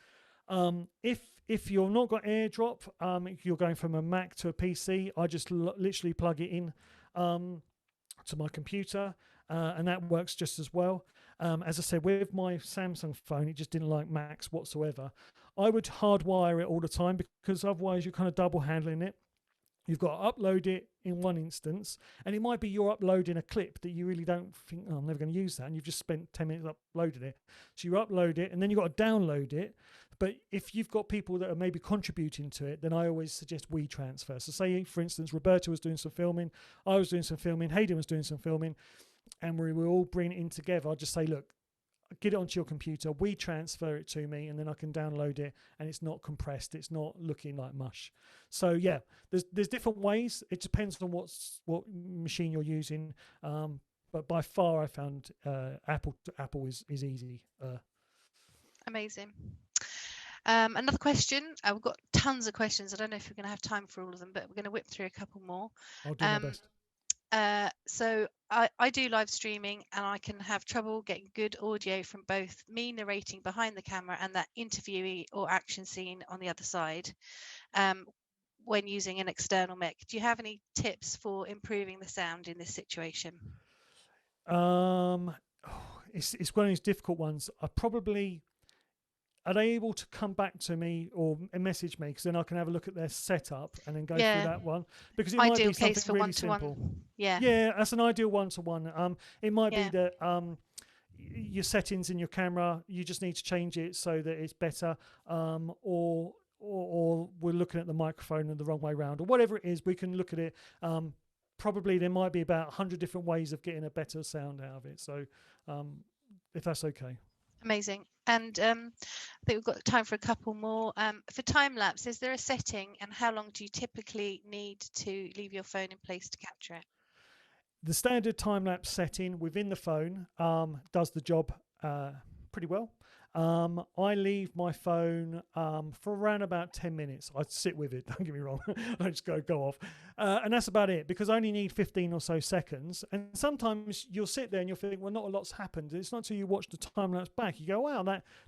If you're not got AirDrop, if you're going from a Mac to a PC, I just literally plug it in to my computer, and that works just as well. As I said, with my Samsung phone, it just didn't like Macs whatsoever. I would hardwire it all the time because otherwise you're kind of double handling it. You've got to upload it in one instance, and it might be you're uploading a clip that you really don't think, oh, I'm never going to use that, and you've just spent 10 minutes uploading it. So you upload it, and then you've got to download it. But if you've got people that are maybe contributing to it, then I always suggest WeTransfer. So say, for instance, Roberta was doing some filming, I was doing some filming, Hayden was doing some filming, and we were all bringing it in together. I'll just say, look, get it onto your computer, WeTransfer it to me, and then I can download it, and it's not compressed, it's not looking like mush. So yeah, there's different ways. It depends on what machine you're using, but by far I found Apple to Apple is easy. Amazing. Another question. We've got tons of questions. I don't know if we're going to have time for all of them, but we're going to whip through a couple more. I'll do my best. So I do live streaming, and I can have trouble getting good audio from both me narrating behind the camera and that interviewee or action scene on the other side when using an external mic. Do you have any tips for improving the sound in this situation? It's one of these difficult ones. Are they able to come back to me or message me, because then I can have a look at their setup and then go through that one, because it might be something really simple. Yeah, that's an ideal one-to-one. It might be that your settings in your camera, you just need to change it so that it's better, or we're looking at the microphone in the wrong way around, or whatever it is. We can look at it. Probably there might be about 100 different ways of getting a better sound out of it. So if that's okay. Amazing. And I think we've got time for a couple more. For time lapse, is there a setting, and how long do you typically need to leave your phone in place to capture it? The standard time lapse setting within the phone does the job pretty well. I leave my phone for around about 10 minutes. I sit with it, don't get me wrong. I just go off. And that's about it, because I only need 15 or so seconds. And sometimes you'll sit there and you'll think, well, not a lot's happened. It's not until you watch the time lapse back, you go, wow,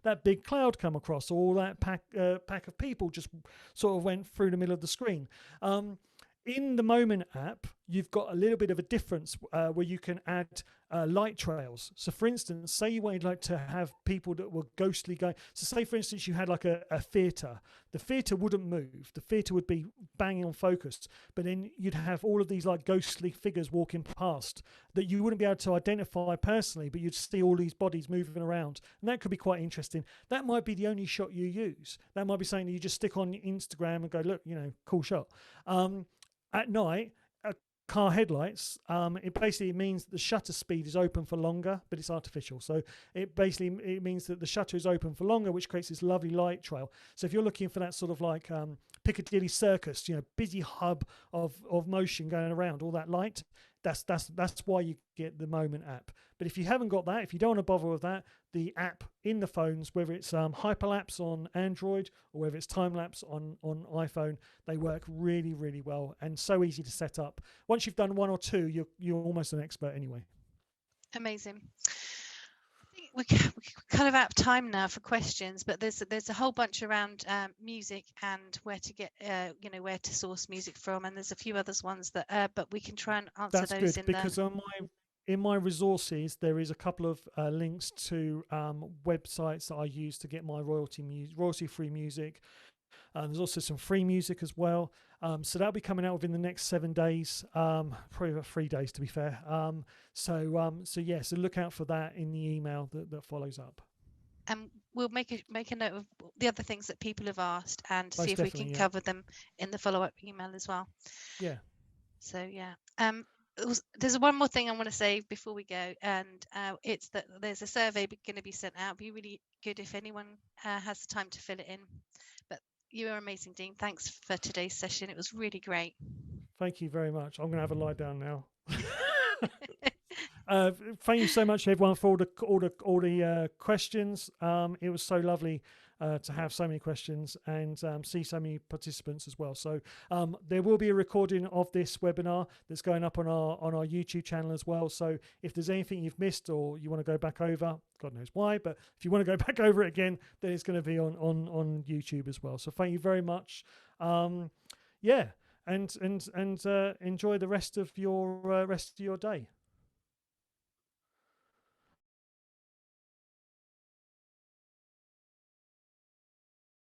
that big cloud come across, or that pack of people just sort of went through the middle of the screen. In the Moment app, you've got a little bit of a difference where you can add light trails. So, for instance, say you wanted like to have people that were ghostly going. So, say for instance you had like a theatre. The theatre wouldn't move. The theatre would be banging on focus. But then you'd have all of these like ghostly figures walking past that you wouldn't be able to identify personally, but you'd see all these bodies moving around, and that could be quite interesting. That might be the only shot you use. That might be something that you just stick on Instagram and go, look, cool shot. At night, car headlights, it basically means that the shutter speed is open for longer, but it's artificial. So it means that the shutter is open for longer, which creates this lovely light trail. So if you're looking for that sort of like Piccadilly Circus, busy hub of motion going around, all that light, that's why you get the Moment app. But if you haven't got that, if you don't want to bother with that, the app in the phones, whether it's Hyperlapse on Android or whether it's Timelapse on iPhone, they work really, really well and so easy to set up. Once you've done one or two, you're almost an expert anyway. Amazing. I think we're kind of out of time now for questions, but there's a whole bunch around music and where to get where to source music from, and there's a few others ones that but we can try and answer That's those good, because in my resources there is a couple of links to websites that I use to get my royalty-free music. There's also some free music as well. So that'll be coming out within the next 7 days, probably about 3 days to be fair. So look out for that in the email that follows up. And we'll make a note of the other things that people have asked and Most see if we can cover them in the follow-up email as well. Yeah. So yeah. there's one more thing I want to say before we go, and it's that there's a survey going to be sent out. It'd be really good if anyone has the time to fill it in. But you are amazing, Dean. Thanks for today's session. It was really great. Thank you very much. I'm going to have a lie down now. Thank you so much, everyone, for all the questions. It was so lovely to have so many questions and see so many participants as well. So there will be a recording of this webinar that's going up on our YouTube channel as well. So if there's anything you've missed or you want to go back over, God knows why, but if you want to go back over it again, then it's going to be on YouTube as well. So thank you very much. And enjoy the rest of your day.